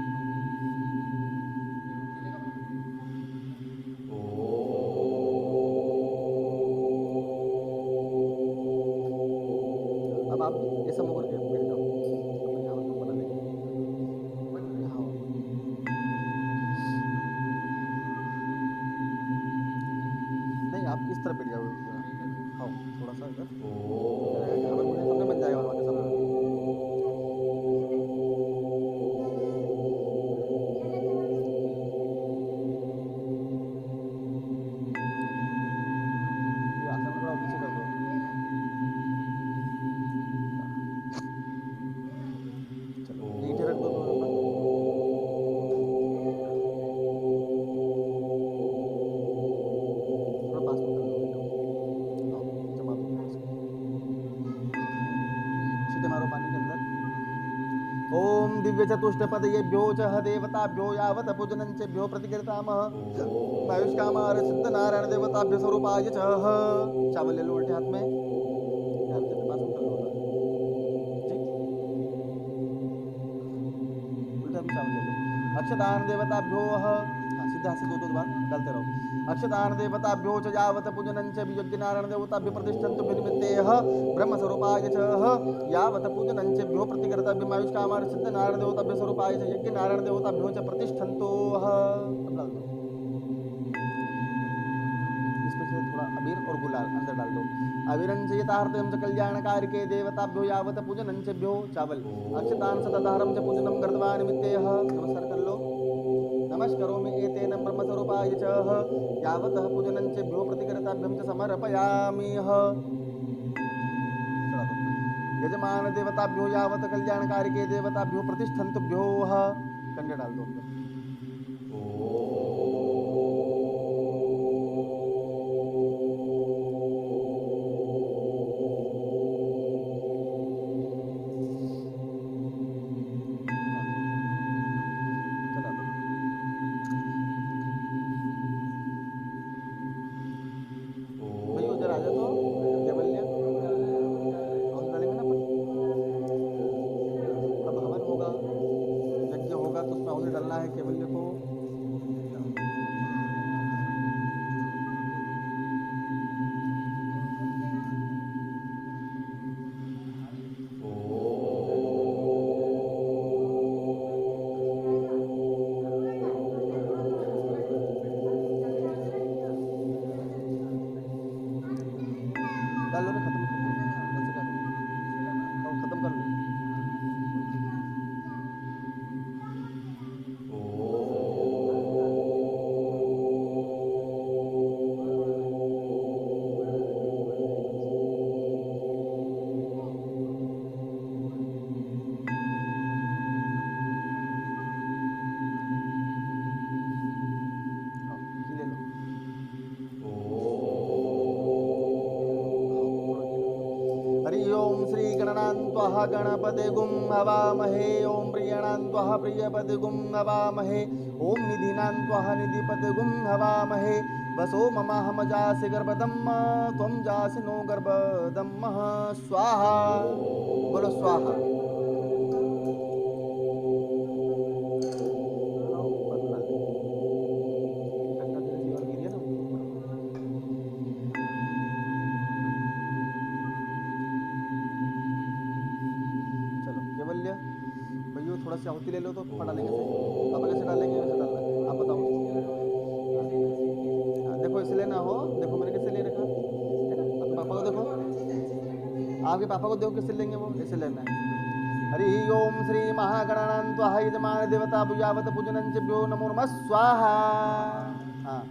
अब आप ऐसा मुकर के बैठ जाओ। अपने यहाँ पर बना देंगे। हाँ नहीं, आप इस तरफ बैठ जाओ। हाँ थोड़ा सा इधर सामने बन जाएगा हमारे सामने। ये आसन थोड़ा पीछे कर दो। चलो नीचे रख दो थोड़ा सा। थोड़ा पास में कर दो। हाँ जमा दो। छींटे मारो पानी के अंदर। ओम दिव्य चतुष्टपदयेभ्यो च देवताभ्यो यावत् पूजनं चेभ्यो प्रतिकृतामः आयुष्कामार्य सिद्ध नारायण देवताभ्यो स्वरूपाय च। चावल ले लो उल्टे हाथ में। हाथ के पास में कर लो। ठीक, उल्टे हाथ में चावल ले लो। अक्षदान देवताभ्यो सीधा से दो बार डालते रहो। अक्षदान देवताभ्यो च यावत् पूजनं च वियोग्य नारायण देवताभ्यो प्रतिष्ठन्तु विनिमित्ते ब्रह्मस्वरूपाय च यावत् पूजनं चेभ्यो प्रतिकृताभ्यं आयुष्कामार्य सिद्ध नारायण देवताभ्यो स्वरूपाय च यज्ञ नारायण देवताभ्यो च प्रतिष्ठन्तु। अब डाल दो। अबीर और गुलाल अंदर डाल दो। अबीरं च यथार्थं च कल्याणकारिके देवताभ्यो यावत पूजनं च भ्यो चावल अक्षतान् सतधारं च पूजनं कृत्वा निमित्तेह नमस्कार कर लो। नमस्करोमि एतेन ब्रह्मस्वरूपाय च यावतः पूजनं च भ्यो प्रतिकृताभ्यं च समर्पयामि। यजमान देवताभ्यो यावत कल्याणकारिके देवताभ्यो प्रतिष्ठन्तभ्यो कंडे डाल दो। चला दो। भाई उधर आ जा तो केवल्य और डालेंगे ना अपन। अब हवन होगा, यज्ञ होगा तो उसमें उन्हें डालना है केवल्य को। डाल लो ना, खत्म कर लो। बस कर लो। और खत्म कर लो। हाँ, घी ले लो। हरि ओम श्री गणनान्त्वः गणपतिगुं हवामहे ओम प्रियणान्त्वः प्रियपतिगुं हवामहे ओम निधिनान्त्वः निधिपतिगुं हवामहे वसो ममाहमजासि गर्भदम् त्वं जासि नो गर्भदम् स्वाहा। बोलो स्वाहा। चलो केवल्य भैया थोड़ा सी आहुति ले लो तो डालेंगे से। अब कैसे डालेंगे वैसे डालना है, आप बताओ। हाँ, देखो इसे लेना हो, देखो मैंने कैसे ले रखा है ना। अपने पापा को देखो, आपके पापा को देखो कैसे लेंगे, वो ऐसे लेना है। हरि ओम श्री महागणानान्त्वः यजमान देवता भूयावत पूजनं च भ्यो नमो नमः स्वाहा। हाँ,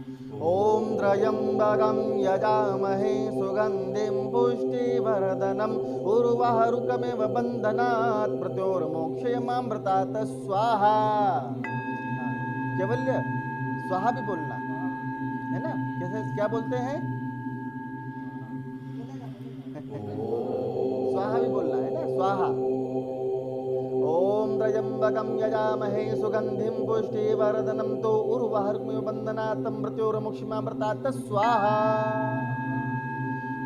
ओम त्र्यंबकं यजामहे सुगंधिं पुष्टिवर्धनम् उर्वारुकमेव बन्धनात् मृत्योर्मोक्षयमामृतात् स्वाहा। हाँ, केवल्य स्वाहा भी बोलना है ना। कैसे क्या बोलते हैं? स्वाहा भी बोलना है ना, स्वाहा। ओम त्र्यंबकं यजामहे सुगंधिं पुष्टिवर्धनं तो उर्वारुकमेव बन्धनात् मृत्योर्मोक्षयमामृतात् स्वाहा।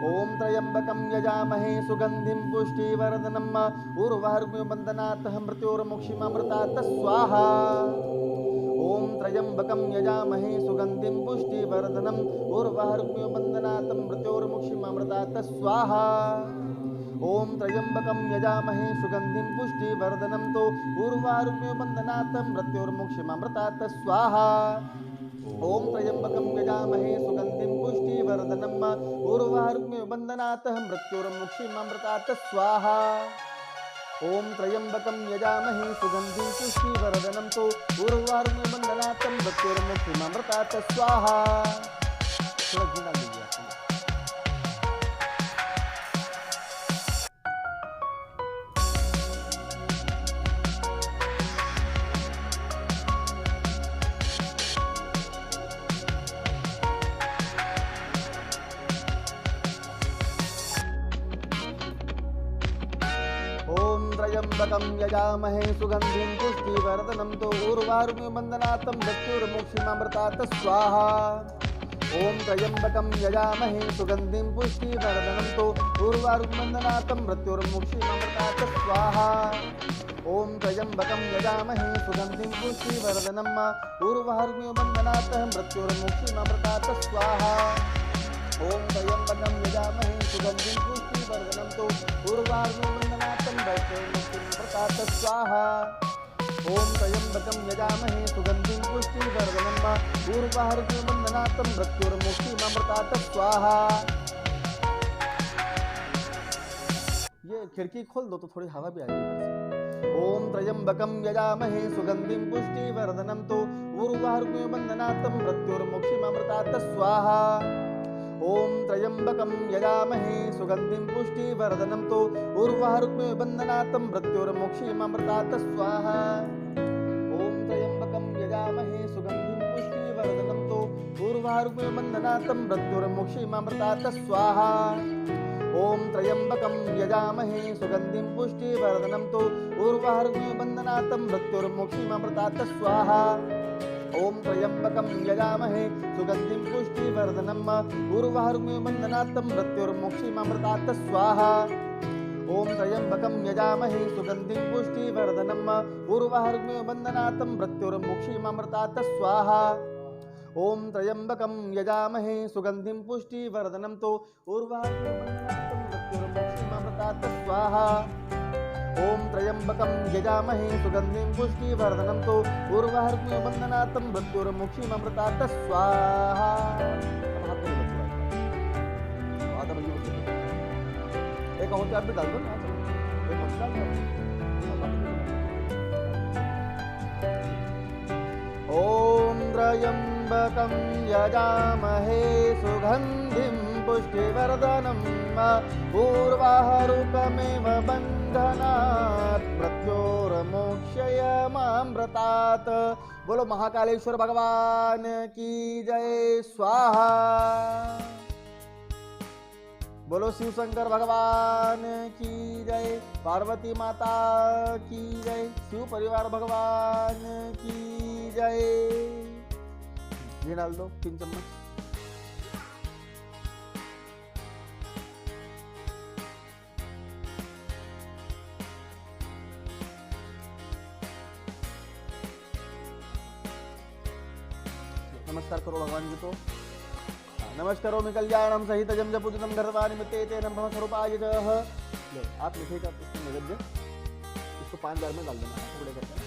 ओम त्र्यंबकं यजामहे सुगंधिं पुष्टिवर्धनम् उर्वारुकमेव बन्धनात् मृत्योर्मोक्षयमामृतात् स्वाहा। ओम त्र्यंबकं यजामहे सुगंधिं पुष्टिवर्धनम् उर्वारुकमेव बन्धनात् मृत्योर्मोक्षयमामृतात् स्वाहा। ओम त्र्यंबकं यजामहे सुगंधिं पुष्टिवर्धनं तो उर्वारुकमेव बन्धनात् मृत्योर्मोक्षयमामृतात् स्वाहा। ओम त्र्यंबकं यजामहे सुगंधिं पुष्टिवर्धनम् उर्वारुकमेव बन्धनात् मृत्योर्मोक्षयमामृतात् स्वाहा। ओम त्र्यंबकं यजामहे सुगंधिं पुष्टिवर्धनं तो उर्वारुकमेव बन्धनात् मृत्योर्मोक्षयमामृतात् स्वाहा। थोड़ा घी डाल दीजिए आप। ओम त्र्यंबकं यजामहे सुगंधिं पुष्टिवर्धनं तो उर्वारुकमेव बन्धनात् मृत्योर्मोक्षयमामृतात् स्वाहा। ओम त्र्यंबकं यजामहे सुगंधिं पुष्टिवर्धनं तो उर्वारुकमेव बन्धनात् मृत्योर्मोक्षयमामृतात् स्वाहा। ओम त्र्यंबकं यजामहे सुगंधिं पुष्टिवर्धनम् उर्वारुकमेव बन्धनात् मृत्योर्मोक्षयमामृतात् स्वाहा। ओम त्र्यंबकं यजामहे सुगंधिं पुष्टिवर्धनं तो उर्वारुकमेव बन्धनात् मृत्योर्मोक्षयमामृतात् स्वाहा। ओम त्र्यंबकं यजामहे सुगंधिं पुष्टिवर्धनम् उर्वारुकमिव मृत्युर्मुक्षीममृतात् स्वाहा। ये खिड़की खोल दो तो थोड़ी हवा भी आ जाएगी। ओम त्र्यंबकं यजामहे सुगंधिं पुष्टिवर्धनम् उर्वारुकमिव मृत्युर्मुक्षीममृतात् स्वाहा। ओम त्र्यंबकं यजामहे सुगंधिं पुष्टिवर्धनम् उर्वारुकमिव मृत्युर्मुक्षीममृतात् स्वाहा। ओम त्र्यंबकं यजामहे सुगंधिं पुष्टिवर्धनम् उर्वारुकमिव मृत्युर्मुक्षीममृतात् स्वाहा। ओम त्र्यंबकं यजामहे सुगंधिं पुष्टिवर्धनम् उर्वारुकमिव मृत्युर्मुक्षीममृतात् स्वाहा। ओम त्र्यंबकं यजामहे सुगंधिं पुष्टिवर्धनम् उर्वारुकमिव मृत्युर्मुक्षीममृतात् स्वाहा। ओम त्र्यंबकं यजामहे सुगंधिं पुष्टिवर्धनम् उर्वारुकमिव मृत्युर्मुक्षीममृतात् स्वाहा। ओम त्र्यंबकं यजामहे सुगंधिं पुष्टिवर्धनम् उर्वारुकमिव मृत्युर्मुक्षीममृतात् स्वाहा। ओम त्र्यंबकं यजामहे सुगंधिं पुष्टिवर्धनम् उर्वारुकमिव मृत्युर्मुक्षीममृतात् स्वाहा। एक और आप भी डाल दो ना, एक और डाल दो। ओम त्र्यंबकं यजामहे सुगंधिं पुष्टिवर्धनम् उर्वारुकमिव बंधनात् मृत्युर्मुक्षयममृतात्। बोलो महाकालेश्वर भगवान की जय। स्वाहा। बोलो शिव शंकर भगवान की जय। पार्वती माता की जय। शिव परिवार भगवान की जय। ये डाल दो 3 चम्मच। नमस्कार करो भगवान जी को। नमस्कारोमि कल्याणं सहितं जपूजितं धर्मानिमित्ते तेन ब्रह्म स्वरूपाय जः। लो आप लिखेगा इसको नैवेद्य, इसको 5 बार में डाल देना टुकड़े करके।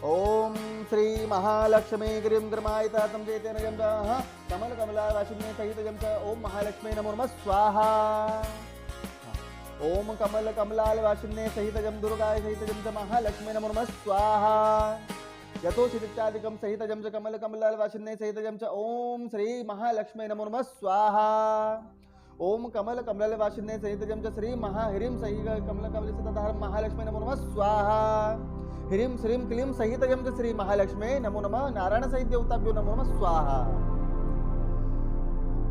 ओम श्री महालक्ष्मी गिरिं ग्रमायिता तं चेतेन जं कमल कमलावासिन्ये सहितं च ओम महालक्ष्मी नमो नमः स्वाहा। ओम कमल कमलावासिन्ये सहितं दुर्गाय सहितं च महालक्ष्मी नमो नमः स्वाहा। यथोचिदित्यादिकं सहितं च कमल कमलावासिन्ये सहितं च ओम श्री महालक्ष्मी नमो नमः स्वाहा। ओम कमल कमलावासिन्ये सहितं च श्री महाहिरीं सहि कमल कमलसितधारं महालक्ष्मी नमो नमः स्वाहा। ह्रीं श्रीं क्लीं सहितं च श्री महालक्ष्मी नमो नमः नारायण सहित देवताभ्यो नमो नमः स्वाहा।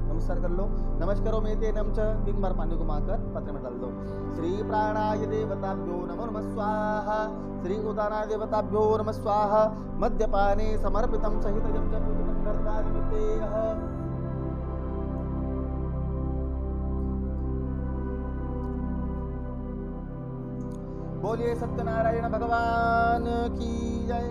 नमस्कार कर लो। नमस्कारो में तेनम च 3 बार पानी घुमाकर पात्र में डाल दो। श्री प्राणाय देवताभ्यो नमो नमः स्वाहा। श्री उदानाय देवताभ्यो नमः स्वाहा। मद्यपाने समर्पितं सहितं च पूजितं धर्मानिमित्ते। बोलिए सत्यनारायण भगवान की जय।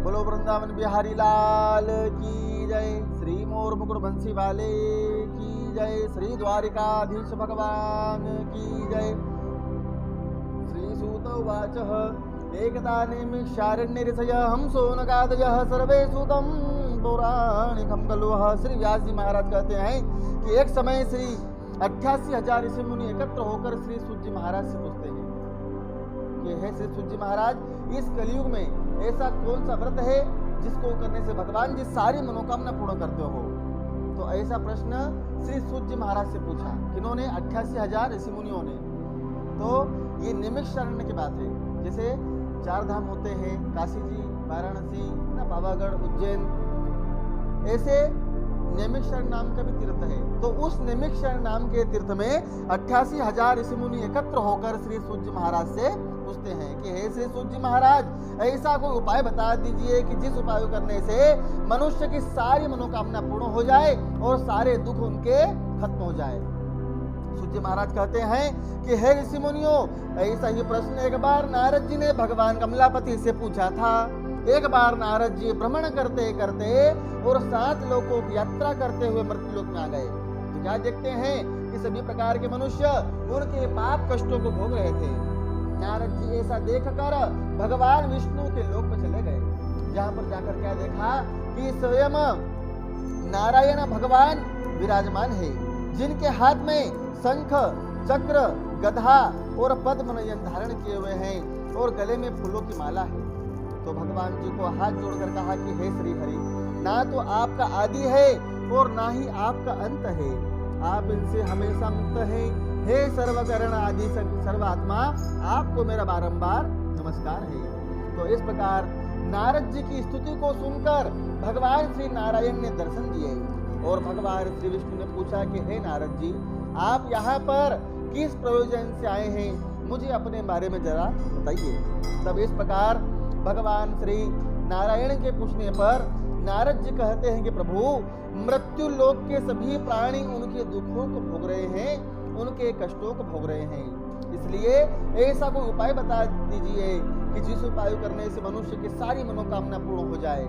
बोलो वृंदावन बिहारी लाल की जय। श्री मोर मुकुट बंसी वाले की जय। श्री द्वारिकाधीश भगवान की जय। श्री सूत उवाच एकदा निमिषारण्ये ऋषयः हंसोनगादयः सर्वे सूतं पौराणिकं खलु। श्री व्यास जी महाराज कहते हैं कि एक समय श्री 88,000 ऋषि मुनि एकत्र होकर श्री सूत जी महाराज से पूछते हैं कि हे श्री सूत जी महाराज, इस कलयुग में ऐसा कौन सा व्रत है जिसको करने से भगवान जी सारी मनोकामना पूर्ण करते हो। तो ऐसा प्रश्न श्री सूत जी महाराज से पूछा। किन्होंने? 88,000 ऋषि मुनियों ने। तो ये निमिषारण्य की बात है। जैसे 4 धाम होते हैं, काशी जी, वाराणसी, ना पावागढ़, उज्जैन, ऐसे निमिषारण्य नाम का भी तीर्थ है। तो उस निमिषारण्य नाम के तीर्थ में 88,000 ऋषि मुनि एकत्र होकर श्री सूत जी महाराज से पूछते हैं कि हे श्री सूत जी महाराज, ऐसा कोई उपाय बता दीजिए कि जिस उपाय करने से मनुष्य की सारी मनोकामना पूर्ण हो जाए और सारे दुख उनके खत्म हो जाए। सूर्य महाराज कहते हैं कि हे ऋषि मुनियों, ऐसा ही प्रश्न एक बार नारद जी ने भगवान कमलापति से पूछा था। एक बार नारद जी भ्रमण करते करते और 7 लोकों की यात्रा करते हुए मृत्युलोक में आ गए, तो क्या देखते हैं कि सभी प्रकार के मनुष्य उनके पाप कष्टों को भोग रहे थे। नारद जी ऐसा देखकर भगवान विष्णु के लोक में चले गए, जहां पर जाकर क्या देखा कि स्वयं नारायण भगवान विराजमान है, जिनके हाथ में शंख, चक्र, गधा और पद्म नयन धारण किए हुए हैं और गले में फूलों की माला है। तो भगवान जी को हाथ जोड़कर कहा कि हे श्री हरि, ना तो आपका आदि है और ना ही आपका अंत है, आप इनसे हमेशा मुक्त हैं। हे सर्वकरण आदि सर्वात्मा, आपको मेरा बारंबार नमस्कार है। तो इस प्रकार नारद जी की स्तुति को सुनकर भगवान श्री नारायण ने दर्शन दिए और भगवान श्री विष्णु ने पूछा कि हे नारद जी, आप यहाँ पर किस प्रयोजन से आए हैं, मुझे अपने बारे में जरा बताइए। तब इस प्रकार भगवान श्री नारायण के पूछने पर नारद जी कहते हैं कि प्रभु, मृत्यु लोक के सभी प्राणी उनके दुखों को भोग रहे हैं, उनके कष्टों को भोग रहे हैं, इसलिए ऐसा कोई उपाय बता दीजिए कि जिस उपाय करने से मनुष्य की सारी मनोकामना पूर्ण हो जाए।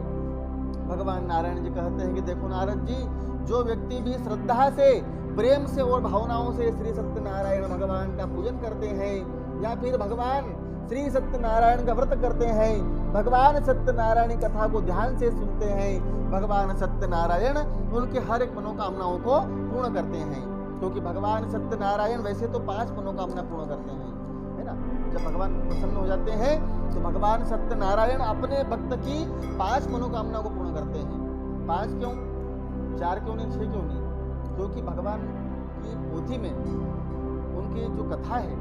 भगवान नारायण जी कहते हैं कि देखो नारद जी, जो व्यक्ति भी श्रद्धा से, प्रेम से और भावनाओं से श्री सत्यनारायण भगवान का पूजन करते हैं या फिर भगवान श्री सत्यनारायण का व्रत करते हैं, भगवान सत्यनारायण कथा को ध्यान से सुनते हैं, भगवान सत्यनारायण उनके हर एक मनोकामनाओं को पूर्ण करते हैं। क्योंकि भगवान सत्यनारायण वैसे तो 5 मनोकामना पूर्ण करते हैं, है ना। जब भगवान प्रसन्न हो जाते हैं तो भगवान सत्यनारायण अपने भक्त की 5 मनोकामना को पूर्ण करते हैं। 5 क्यों, 4 क्यों नहीं, 6 क्यों नहीं? क्योंकि भगवान की पोथी में उनकी जो कथा है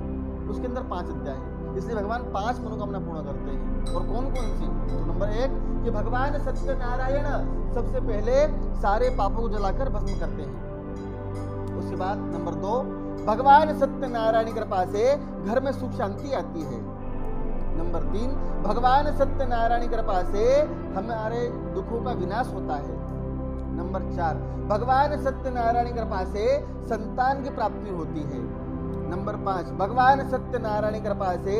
उसके अंदर 5 अध्याय है, इसलिए भगवान 5 मनोकामना पूर्ण करते हैं। और कौन कौन सी? तो नंबर 1 कि भगवान सत्यनारायण सबसे पहले सारे पापों को जलाकर भस्म करते हैं। उसके बाद नंबर 2, भगवान सत्यनारायण की कृपा से घर में सुख शांति आती है। नंबर 3, भगवान सत्यनारायण की कृपा से हमारे दुखों का विनाश होता है। नंबर 4, भगवान सत्यनारायण की कृपा से संतान की प्राप्ति होती है। नंबर 5, भगवान सत्यनारायण की कृपा से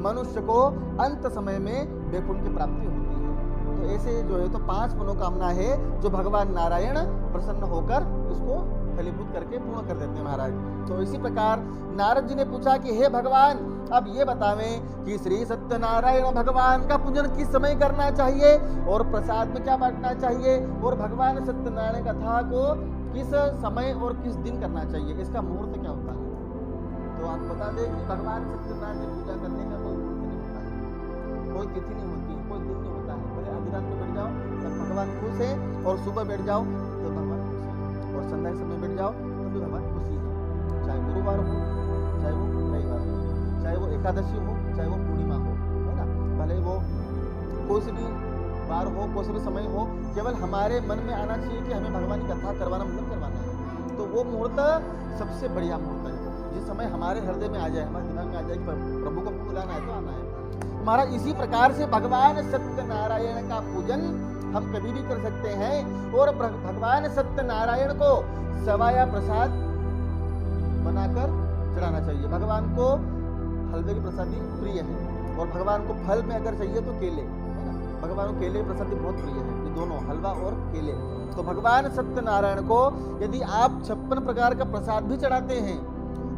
मनुष्य को अंत समय में वैकुंठ की प्राप्ति होती है। तो ऐसे जो है तो 5 मनोकामना है जो भगवान नारायण प्रसन्न होकर इसको फलीभूत करके पूर्ण कर देते हैं महाराज। तो इसी प्रकार नारद जी ने पूछा कि हे भगवान, अब ये बतावें कि श्री सत्यनारायण भगवान का पूजन किस समय करना चाहिए और प्रसाद में क्या बांटना चाहिए और भगवान सत्यनारायण कथा को किस समय और किस दिन करना चाहिए, इसका मुहूर्त क्या होता है। तो आप बता दें कि भगवान सत्यनारायण की पूजा करने का कोई मुहूर्त नहीं होता है, कोई तिथि नहीं होती है, कोई दिन नहीं होता है। बोले आधी रात में बैठ जाओ तब भगवान खुश है और सुबह बैठ जाओ तो भगवान खुश है और संध्या के समय बैठ जाओ तो भी भगवान खुशी है। चाहे गुरुवार हो, चाहे वो रविवार हो, चाहे वो एकादशी हो, चाहे वो पूर्णिमा हो, है ना, भले वो कोई से भी बार हो, कोई से भी समय हो, केवल हमारे मन में आना चाहिए कि हमें भगवान की कथा करवाना मतलब करवाना है। तो वो मुहूर्त सबसे बढ़िया मुहूर्त है, जिस समय हमारे हृदय में आ जाए, हमारे दिमाग में आ जाए कि प्रभु को बुलाना है तो आना है। महाराज इसी प्रकार से भगवान सत्यनारायण का पूजन हम कभी भी कर सकते हैं और भगवान सत्यनारायण को सवाया प्रसाद बनाकर चढ़ाना चाहिए। भगवान को हलवे की प्रसादी प्रिय है और भगवान को फल में अगर चाहिए तो केले, है ना, भगवान को केले की प्रसादी बहुत प्रिय है, ये दोनों हलवा और केले। तो भगवान सत्यनारायण को यदि आप 56 प्रकार का प्रसाद भी चढ़ाते हैं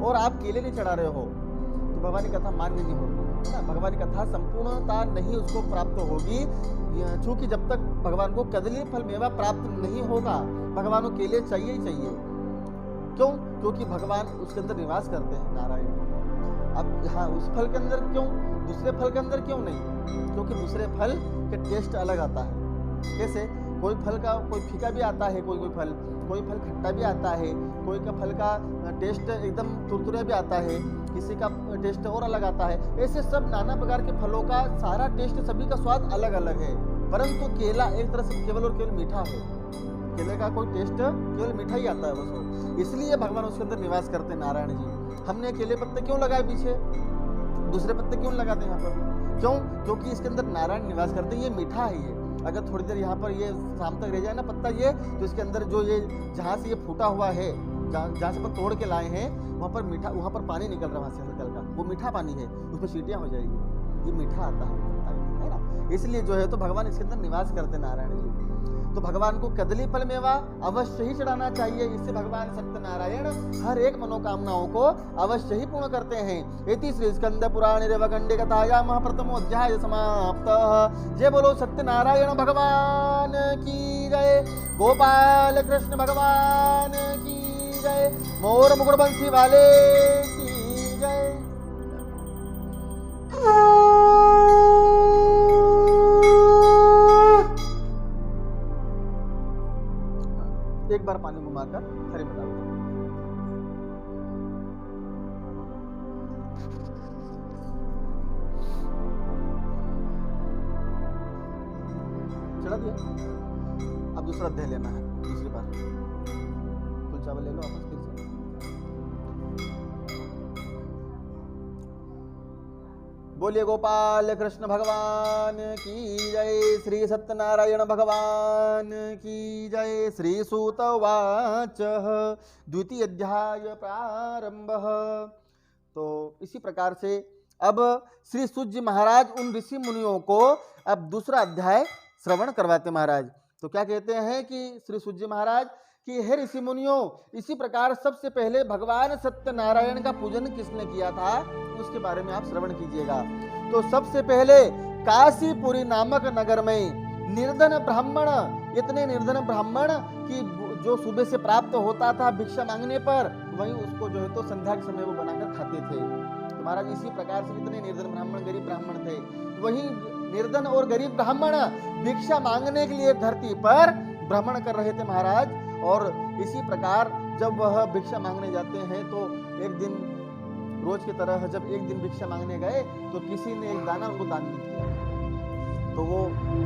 और आप केले नहीं चढ़ा रहे हो तो भगवान की कथा मान्य नहीं होगी, है ना। भगवान की कथा संपूर्णता नहीं उसको प्राप्त होगी, क्योंकि जब तक भगवान को कदली फल मेवा प्राप्त नहीं होगा भगवान को केले चाहिए ही चाहिए। क्यों? क्योंकि भगवान उसके अंदर निवास करते हैं नारायण। अब हाँ, उस फल के अंदर क्यों, दूसरे फल के अंदर क्यों नहीं? क्योंकि दूसरे फल के टेस्ट अलग आता है। कैसे? कोई फल का कोई फीका भी आता है, कोई फल खट्टा भी आता है, कोई का फल का टेस्ट एकदम तुरतुरा भी आता है, किसी का टेस्ट और अलग आता है। ऐसे सब नाना प्रकार के फलों का सारा टेस्ट, सभी का स्वाद अलग अलग है। परंतु केला एक तरह से केवल और केवल मीठा है, केले का कोई टेस्ट केवल मीठा ही आता है बस, इसलिए भगवान उसके अंदर निवास करते हैं नारायण जी। हमने केले पत्ते क्यों लगाए पीछे, दूसरे पत्ते क्यों लगाते हैं यहाँ पर? क्यों? क्योंकि इसके अंदर नारायण निवास करते हैं, ये मीठा है। ये अगर थोड़ी देर यहाँ पर ये शाम तक रह जाए ना पत्ता ये, तो इसके अंदर जो ये जहाँ से ये फूटा हुआ है, जहाँ से अपन तोड़ के लाए हैं वहाँ पर पानी निकल रहा है, वहाँ से निकल का वो मीठा पानी है, उसमें सीटियाँ हो जाएगी, ये मीठा आता है ना। इसलिए जो है तो भगवान इसके अंदर निवास करते नारायण जी। तो भगवान को कदली फल मेवा अवश्य ही चढ़ाना चाहिए। इससे भगवान सत्यनारायण हर एक मनोकामनाओं को अवश्य ही पूर्ण करते हैं। इति श्री स्कंद पुराणे रेवखंडे कथायामः प्रथमोऽध्याय समाप्तः। जय बोलो सत्यनारायण भगवान की जय, गोपाल कृष्ण भगवान की जय, मोर मुकुट बंसी वाले की जय। एक बार पानी घुमाकर थरी में डाल दो। चढ़ा दिया। अब दूसरा अध्याय लेना है, दूसरी बार कुल चावल ले लो वापस फिर से। बोलिए गोपाल कृष्ण भगवान की जय, श्री सत्यनारायण भगवान की जय। श्री सूत उवाच द्वितीय अध्याय प्रारंभ। तो इसी प्रकार से अब श्री सूत जी महाराज उन ऋषि मुनियों को अब दूसरा अध्याय श्रवण करवाते महाराज। तो क्या कहते हैं कि श्री सूत जी महाराज कि हे ऋषि मुनियों, इसी प्रकार सबसे पहले भगवान सत्यनारायण का पूजन किसने किया था उसके बारे में आप श्रवण कीजिएगा। तो सबसे पहले काशीपुरी नामक नगर में निर्धन ब्राह्मण, इतने निर्धन ब्राह्मण कि जो सुबह से प्राप्त होता था भिक्षा मांगने पर, वहीं उसको जो है तो संध्या के समय वो बनाकर खाते थे। तो महाराज इसी प्रकार से इतने निर्धन ब्राह्मण, गरीब ब्राह्मण थे, वहीं निर्धन और गरीब ब्राह्मण भिक्षा मांगने के लिए धरती पर भ्रमण कर रहे थे महाराज। और इसी प्रकार जब वह भिक्षा मांगने जाते हैं तो एक दिन रोज की तरह जब एक दिन भिक्षा मांगने गए तो किसी ने एक दाना उनको दान नहीं किया। तो वो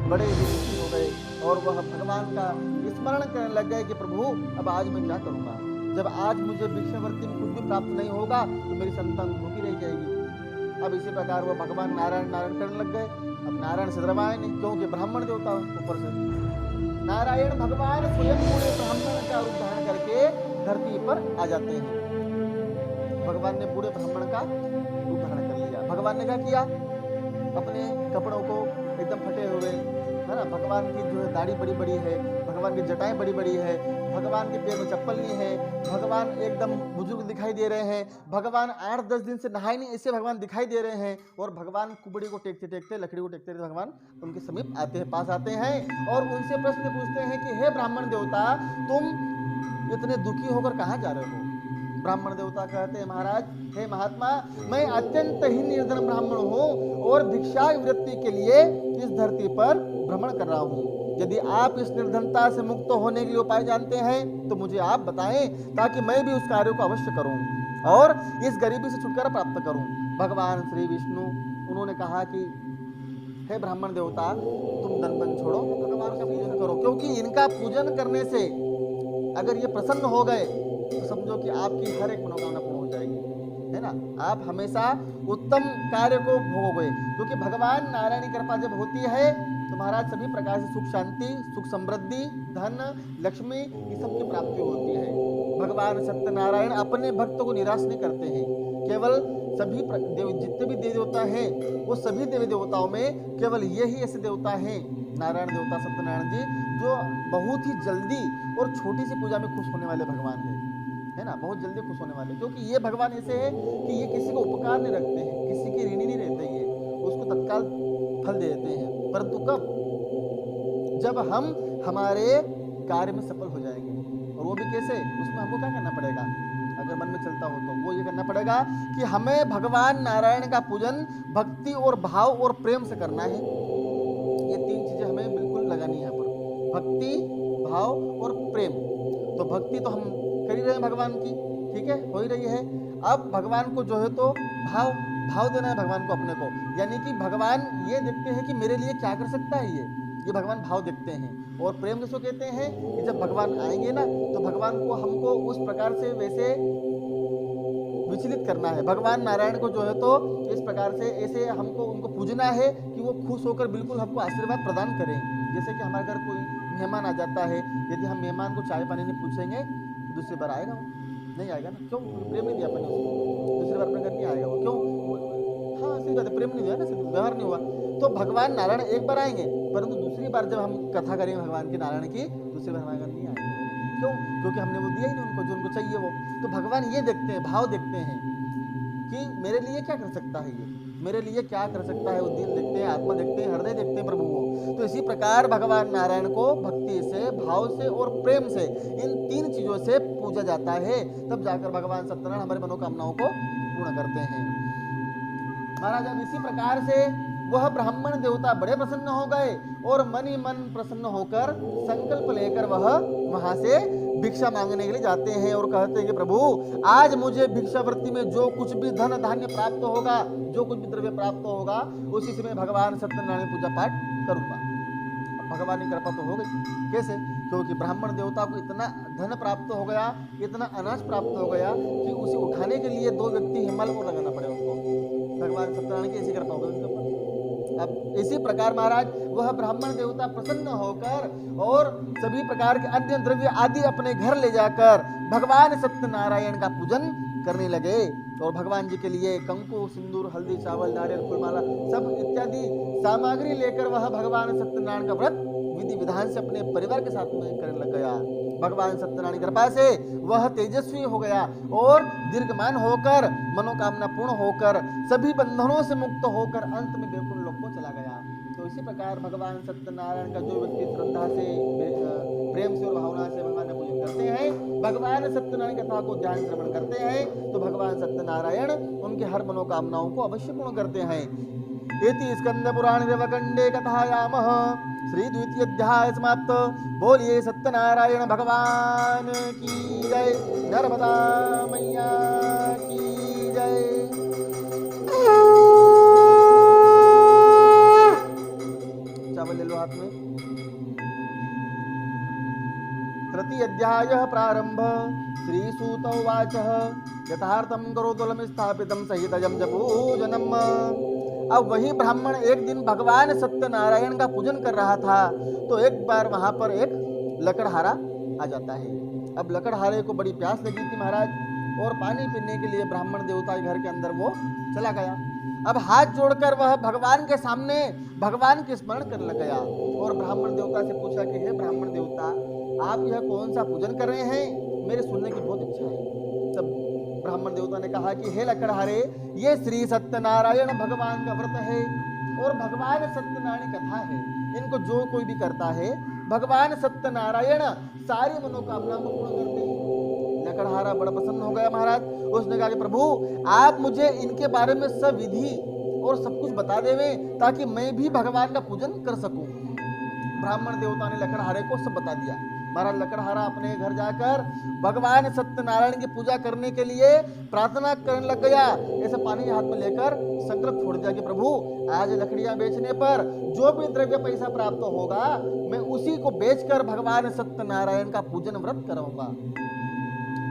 बड़े ही दुखी हो गए और वह भगवान का स्मरण करने लग गए कि प्रभु अब आज मैं क्या करूँगा, जब आज मुझे भिक्षावृत्ति में कुछ भी प्राप्त नहीं होगा तो मेरी संतान भूखी रह जाएगी। अब इसी प्रकार वो भगवान नारायण नारायण करने लग गए। अब नारायण से डरवाए नहीं, क्योंकि ब्राह्मण देवता ऊपर से नारायण भगवान स्वयं पूरे ब्राह्मण का रूप धारण करके धरती पर आ जाते हैं। भगवान ने पूरे ब्राह्मण का रूप धारण कर लिया। भगवान ने क्या किया, अपने कपड़ों को एकदम फटे हुए, है ना, भगवान की जो है दाढ़ी बड़ी बड़ी है, भगवान की जटाएं बड़ी बड़ी है, भगवान के पैर में चप्पल नहीं है, भगवान एकदम बुजुर्ग दिखाई दे रहे हैं, भगवान 8-10 दिन से नहाए नहीं ऐसे भगवान दिखाई दे रहे हैं। और भगवान कुबड़ी को टेकते टेकते, लकड़ी को टेकते भगवान उनके समीप आते हैं, पास आते हैं और उनसे प्रश्न पूछते हैं कि हे ब्राह्मण देवता, तुम इतने दुखी होकर कहाँ जा रहे हो। ब्राह्मण देवता कहते हैं महाराज, हे महात्मा, मैं अत्यंत ही निर्धन ब्राह्मण हूँ और भिक्षा वृत्ति के लिए इस धरती पर भ्रमण कर रहा हूँ। यदि आप इस निर्धनता से मुक्त होने के लिए उपाय जानते हैं तो मुझे आप बताएं, ताकि मैं भी उस कार्य को अवश्य करूं और इस गरीबी से छुटकारा प्राप्त करूं। भगवान श्री विष्णु उन्होंने कहा कि हे ब्राह्मण देवता, तुम धन छोड़ो, भगवान का पूजन करो, क्योंकि इनका पूजन करने से अगर ये प्रसन्न हो गए तो समझो कि आपकी हर एक मनोकामना पूर्ण हो जाएगी, है ना। आप हमेशा उत्तम कार्य को भोगोगे, क्योंकि भगवान नारायण की कृपा जब होती है तो महाराज सभी प्रकार से सुख शांति, सुख समृद्धि, धन, लक्ष्मी, ये सब की प्राप्ति होती है। भगवान सत्यनारायण अपने भक्तों को निराश नहीं करते हैं। केवल सभी जितने भी देवी देवता हैं वो सभी देवी देवताओं में केवल ये ही ऐसे देवता हैं, नारायण देवता सत्यनारायण जी, जो बहुत ही जल्दी और छोटी सी पूजा में खुश होने वाले भगवान है ना, बहुत जल्दी खुश होने वाले। क्योंकि ये भगवान ऐसे हैं कि ये किसी को उपकार नहीं रखते हैं, किसी की ऋणी नहीं रहते, ये उसको तत्काल फल दे देते हैं। परंतु कब, जब हम हमारे कार्य में सफल हो जाएंगे। और वो भी कैसे, उसमें हमको क्या करना पड़ेगा, अगर मन में चलता हो तो वो ये करना पड़ेगा कि हमें भगवान नारायण का पूजन भक्ति और भाव और प्रेम से करना है। ये 3 चीजें हमें बिल्कुल लगानी है, पर भक्ति, भाव और प्रेम। तो भक्ति तो हम कर ही रहे हैं भगवान की, ठीक है, हो ही रही है। अब भगवान को जो है तो भाव देना है भगवान को अपने को, यानी कि भगवान ये देखते हैं कि मेरे लिए क्या कर सकता है, ये भगवान भाव देखते हैं। और प्रेम किसको कहते हैं कि जब भगवान आएंगे ना तो भगवान को हमको उस प्रकार से वैसे विचलित करना है। भगवान नारायण को जो है तो इस प्रकार से ऐसे हमको उनको पूजना है कि वो खुश होकर बिल्कुल हमको आशीर्वाद प्रदान करें। जैसे कि हमारे घर कोई मेहमान आ जाता है, यदि हम मेहमान को चाय पानी नहीं पूछेंगे दूसरी बार आएगा, नहीं आएगा ना, क्यों? प्रेम नहीं दिया अपन ने उसको, दूसरी बार अपने घर नहीं आएगा वो, क्यों? हाँ सीधी बात है, प्रेम नहीं दिया ना, व्यवहार नहीं हुआ। तो भगवान नारायण एक बार आएंगे, परंतु दूसरी बार जब हम कथा करेंगे भगवान की नारायण की, दूसरी बार हमारे घर नहीं आएंगे। क्यों? क्योंकि हमने वो दिया ही नहीं उनको जो उनको चाहिए वो। तो भगवान ये देखते हैं, भाव देखते हैं कि मेरे लिए क्या कर सकता है, ये मेरे लिए क्या कर सकता है, वो दिल देखते हैं, आत्मा देखते हैं, हृदय देखते हैं प्रभु को। तो इसी प्रकार भगवान नारायण को भक्ति से, भाव से और प्रेम से, इन तीन चीजों से पूजा जाता है, तब जाकर भगवान सत्यनारायण हमारी मनोकामनाओं को पूर्ण करते हैं। महाराज अब इसी प्रकार से वह ब्राह्मण देवता बड़े प्रसन्न हो गए और मन ही मन प्रसन्न होकर संकल्प लेकर वह वहां से भिक्षा मांगने के लिए जाते हैं और कहते हैं कि प्रभु आज मुझे भिक्षावृत्ति में जो कुछ भी धन धान्य प्राप्त होगा, जो कुछ भी द्रव्य प्राप्त होगा, उसी से मैं भगवान सत्यनारायण पूजा पाठ करूंगा। भगवान की कृपा तो हो गई। कैसे? क्योंकि ब्राह्मण देवता को इतना धन प्राप्त हो गया, इतना अनाज प्राप्त हो गया कि उसे उठाने के लिए 2 व्यक्ति हिमालय को लगाना पड़े उनको। भगवान सत्यनारायण की ऐसी कृपा हो गई उनके ऊपर। अब इसी प्रकार महाराज वह ब्राह्मण देवता प्रसन्न होकर और सभी प्रकार के अन्य द्रव्य आदि अपने घर ले जाकर भगवान सत्यनारायण का पूजन करने लगे और भगवान जी के लिए कंकु, सिंदूर, हल्दी, चावल, नारियल, फूलमाला सब इत्यादि सामग्री लेकर वह भगवान सत्यनारायण का व्रत विधि विधान से अपने परिवार के साथ में करने लग गया। भगवान सत्यनारायण की कृपा से वह तेजस्वी हो गया और दीर्घमान होकर मनोकामना पूर्ण होकर सभी बंधनों से मुक्त होकर अंत में वैकुंठ लोक को चला गया। तो इसी प्रकार भगवान सत्यनारायण का जो व्यक्ति श्रद्धा से, प्रेम से और भावना से भगवान का पूजन करते हैं, भगवान सत्यनारायण कथा को ध्यान श्रवण करते हैं, तो भगवान सत्यनारायण उनके हर मनोकामनाओं को अवश्य पूर्ण करते हैं। इति स्कंद पुराण देवकंडे कथायामः श्री द्वितीय अध्याय समाप्त। बोलिए सत्यनारायण भगवान की जय, नर्मदा मैया की जय। चावल ले लो हाथ में। तृतीय अध्याय प्रारंभ। श्री सूत उवाच यथार्थं करोतुलम स्थापितं सहितयं च पूजनम्। अब वही ब्राह्मण एक दिन भगवान सत्यनारायण का पूजन कर रहा था, तो एक बार वहां पर एक लकड़हारा आ जाता है। अब लकड़हारे को बड़ी प्यास लगी थी महाराज, और पानी पीने के लिए ब्राह्मण देवता के घर के अंदर वो चला गया। अब हाथ जोड़कर वह भगवान के सामने भगवान के स्मरण करने लग गया और ब्राह्मण देवता से पूछा कि हे ब्राह्मण देवता, आप यह कौन सा पूजन कर रहे हैं, मेरे सुनने की बहुत इच्छा है। तब ब्राह्मण देवता ने कहा कि हे लकड़हारे, ये श्री सत्यनारायण भगवान का व्रत है और भगवान सत्यनारायण कथा है। इनको जो कोई भी करता है, भगवान सत्यनारायण सारी मनोकामनाओं को पूर्ण करते हैं। लकड़हारा बड़ा प्रसन्न हो गया महाराज। उसने कहा कि प्रभु आप मुझे इनके बारे में सब विधि और सब कुछ बता देवे ताकि मैं भी भगवान का पूजन कर सकूं। ब्राह्मण देवता ने लकड़हारे को सब बता दिया। महाराज लकड़हारा अपने घर जाकर भगवान सत्यनारायण की पूजा करने के लिए प्रार्थना करने लग गया। ऐसे पानी हाथ में लेकर संकल्प छोड़ दिया कि प्रभु आज लकड़ियां बेचने पर जो भी द्रव्य पैसा प्राप्त होगा, मैं उसी को बेचकर भगवान सत्यनारायण का पूजन व्रत कराऊंगा।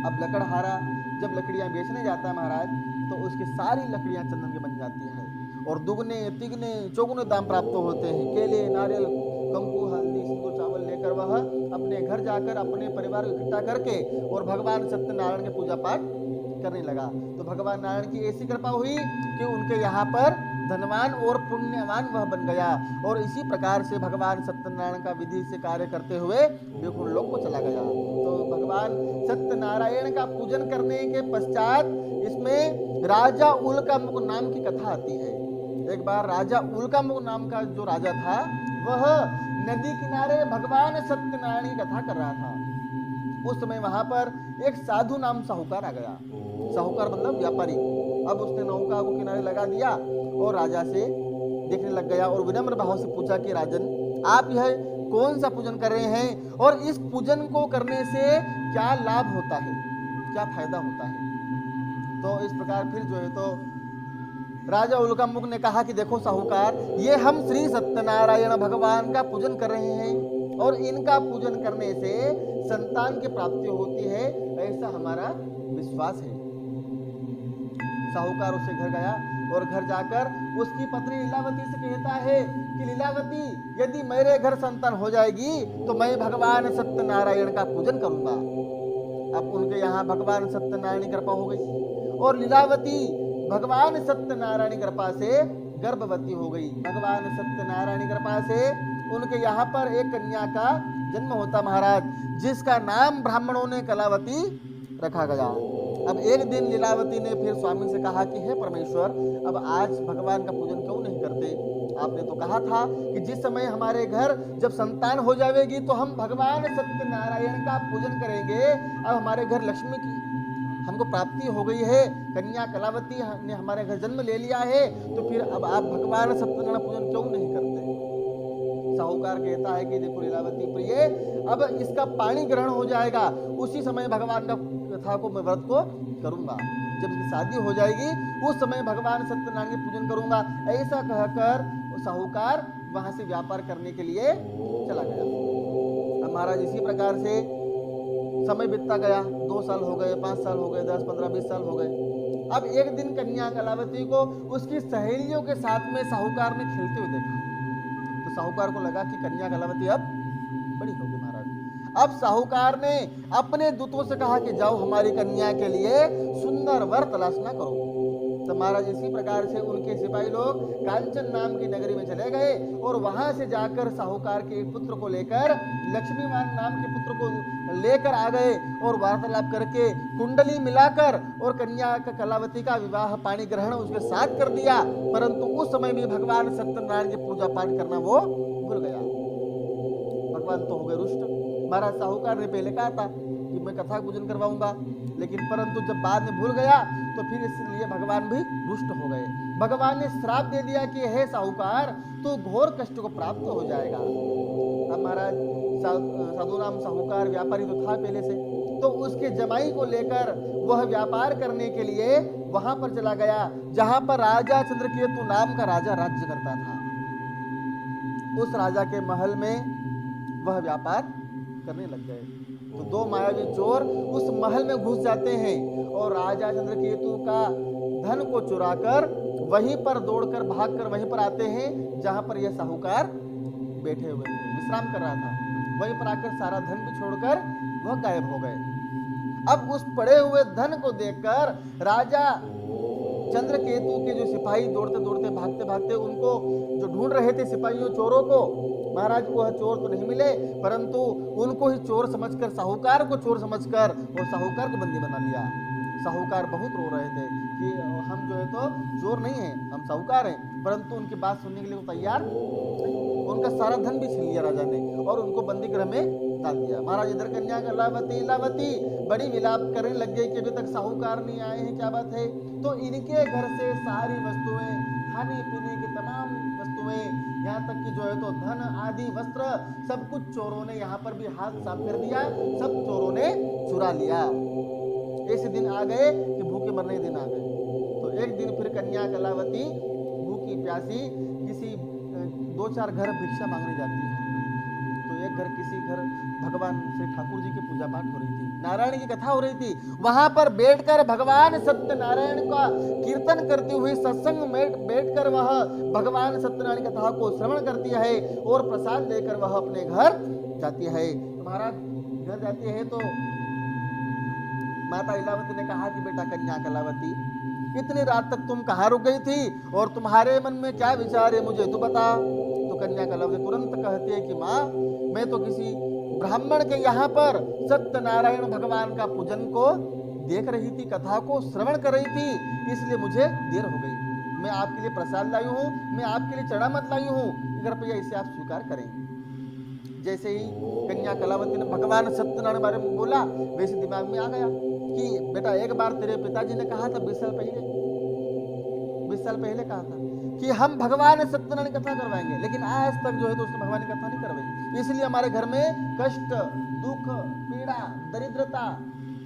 अब लकड़हारा जब लकड़ियां बेचने जाता है महाराज, तो उसकी सारी लकड़ियां चंदन की बन जाती है और दुगने तिगने चौगुने दाम प्राप्त होते हैं। केले, नारियल, कंकु, हल्दी, सिंदूर, चावल लेकर वह अपने घर जाकर अपने परिवार को इकट्ठा करके और भगवान सत्यनारायण के पूजा पाठ करने लगा। तो भगवान नारायण की ऐसी कृपा हुई कि उनके यहाँ पर धनवान और पुण्यवान वह बन गया और इसी प्रकार से भगवान सत्यनारायण का विधि से कार्य करते हुए वैकुंठ लोक को चला गया। तो भगवान सत्यनारायण का पूजन करने के पश्चात इसमें राजा उल्कामुख नाम की कथा आती है। एक बार राजा उल्कामुख नाम का जो राजा था, वह नदी किनारे भगवान सत्यनारायण की कथा कर रहा था। उस समय वहां पर एक साधु नाम साहूकार आ गया। साहूकार मतलब व्यापारी। अब उसने नौका को किनारे लगा दिया और राजा से देखने लग गया और विनम्र भाव से पूछा कि राजन, आप यह कौन सा पूजन कर रहे हैं और इस पूजन को करने से क्या लाभ होता है, क्या फायदा होता है। तो इस प्रकार फिर जो है तो राजा उल्कामुख ने कहा कि देखो साहूकार, ये हम श्री सत्यनारायण भगवान का पूजन कर रहे हैं और इनका पूजन करने से संतान की प्राप्ति होती है, ऐसा हमारा विश्वास है। साहूकार उससे घर गया और घर जाकर उसकी पत्नी लीलावती से कहता है कि लीलावती, यदि मेरे घर संतान हो जाएगी तो मैं भगवान सत्यनारायण का पूजन करूंगा। अब उनके यहाँ भगवान सत्यनारायण की कृपा हो गई और लीलावती भगवान सत्यनारायण की कृपा से गर्भवती हो गई। भगवान सत्यनारायण की कृपा से उनके यहाँ पर एक कन्या का जन्म होता महाराज, जिसका नाम ब्राह्मणों ने कलावती रखा गया। अब एक दिन लीलावती ने फिर स्वामी से कहा कि हे परमेश्वर, अब आज भगवान का पूजन क्यों नहीं करते? आपने तो कहा था कि जिस समय हमारे घर जब संतान हो जाएगी तो हम भगवान सत्यनारायण का पूजन करेंगे। अब हमारे घर लक्ष्मी की हमको प्राप्ति हो गई है, कन्या कलावती ने हमारे घर जन्म ले लिया है, तो फिर अब आप भगवान सत्यनारायण पूजन क्यों नहीं करते? साहूकार कहता है कि देखो लीलावती प्रिय, अब इसका पाणी ग्रहण हो जाएगा, उसी समय भगवान का कथा को मैं व्रत को करूंगा। जब इसकी शादी हो जाएगी उस समय भगवान सत्यनारायण के पूजन करूंगा। ऐसा कहकर साहूकार वहां से व्यापार करने के लिए चला गया। अब महाराज इसी प्रकार से समय बीतता गया, 2 साल हो गए, 5 साल हो गए, 10, 15, 20 साल हो गए। अब एक दिन कन्या कलावती को उसकी सहेलियों के साथ में साहूकार ने खेलते हुए देखा, तो साहूकार को लगा कि कन्या कलावती अब बड़ी होगी महाराज। अब साहूकार ने अपने दूतों से कहा कि जाओ हमारी कन्या के लिए सुंदर वर तलाशना करो। तो महाराज इसी प्रकार से उनके सिपाही लोग कांचन नाम की नगरी में चले गए और वहां से जाकर साहूकार के एक पुत्र को लेकर, लक्ष्मीमान नाम के पुत्र को लेकर आ गए और वार्तालाप करके कुंडली मिलाकर और कन्या का कलावती का विवाह पाणी ग्रहण उसके साथ कर दिया। परंतु उस समय भी भगवान सत्यनारायण की पूजा पाठ करना वो भूल गया। भगवान तो हो गए रुष्ट। महाराज साहूकार ने पहले कहा था कि मैं कथा पूजन करवाऊंगा, लेकिन परंतु जब बाद में भूल गया तो फिर इसलिए भगवान भी रुष्ट हो गए। भगवान ने श्राप दे दिया कि हे साहूकार, तो घोर कष्ट को प्राप्त हो जाएगा। अब महाराज साधु नाम साहूकार व्यापारी तो था पहले से, तो उसके जमाई को लेकर वह व्यापार करने के लिए वहां पर चला गया जहां पर राजा चंद्रकेतु नाम का राजा राज्य करता था। उस राजा के महल में वह व्यापार करने लग गए। तो 2 मायावी चोर उस महल में घुस जाते हैं और राजा चंद्रकेतु का धन को चुराकर वहीं पर दौड़कर भागकर वहीं पर आते हैं जहां पर यह साहूकार बैठे हुए थे, विश्राम कर रहा था। वहीं पर आकर सारा धन भी छोड़कर वह गायब हो गए। अब उस पड़े हुए धन को देखकर राजा चंद्रकेतु के जो सिपाही दौड़ते दौड़ते भागते भागते उनको जो ढूंढ रहे थे सिपाहियों चोरों को, महाराज वह चोर तो नहीं मिले, परंतु उनको ही चोर समझकर, साहूकार को चोर समझकर और साहूकार को बंदी बना लिया। साहूकार बहुत रो रहे थे कि हम जो है तो चोर नहीं हैं, हम साहूकार हैं, परंतु उनकी बात सुनने के लिए वो तैयार नहीं। उनका सारा धन भी छीन लिया राजा ने और उनको बंदी गृह में डाल दिया। महाराज इधर कन्या कलावती बड़ी विलाप करने लग गई कि अभी तक साहूकार नहीं आए हैं, क्या बात है? तो इनके घर से सारी वस्तुएं, खाने पीने की तमाम वस्तुएं, यहाँ तक कि जो है तो धन आदि वस्त्र सब कुछ चोरों ने यहाँ पर भी हाथ साफ कर दिया, सब चोरों ने चुरा लिया। ऐसे दिन आ गए कि भूखे मरने के दिन आ गए। तो एक दिन फिर कन्या कलावती भूखी प्यासी किसी 2-4 घर भिक्षा मांगने जाती है। तो एक घर, किसी घर भगवान श्री ठाकुर जी की पूजा पाठ हो रही थी, नारायण की कथा हो रही थी। वहां पर बैठकर भगवान सत्यनारायण का कीर्तन करती हुई सत्संग में बैठकर वह भगवान सत्यनारायण की कथा को श्रवण करती है और प्रसाद लेकर वह अपने घर जाती है। तो महाराज घर जाती है तो माता लीलावती ने कहा कि बेटा कन्या कलावती, इतनी रात तक तुम कहाँ रुक गई थी और तुम्हारे मन में क्या विचार है, मुझे तू बता। तो कन्या कलावती तुरंत कहती है कि माँ, मैं तो किसी ब्राह्मण के यहाँ पर सत्यनारायण भगवान का पूजन को देख रही थी, कथा को श्रवण कर रही थी, इसलिए मुझे देर हो गई। मैं आपके लिए प्रसाद लाई हूँ, मैं आपके लिए चढ़ामत लाई हूँ, कृपया इसे आप स्वीकार करें। जैसे ही कन्या कलावती ने भगवान सत्यनारायण बारे में बोला, वैसे दिमाग में आ गया कि बेटा एक बार तेरे पिताजी ने कहा था 20 साल पहले कहा था कि हम भगवान सत्यनारायण कथा करवाएंगे, लेकिन आज तक जो है तो उसने भगवान की कथा नहीं करवाई। इसलिए हमारे घर में कष्ट, दुख, पीड़ा, दरिद्रता,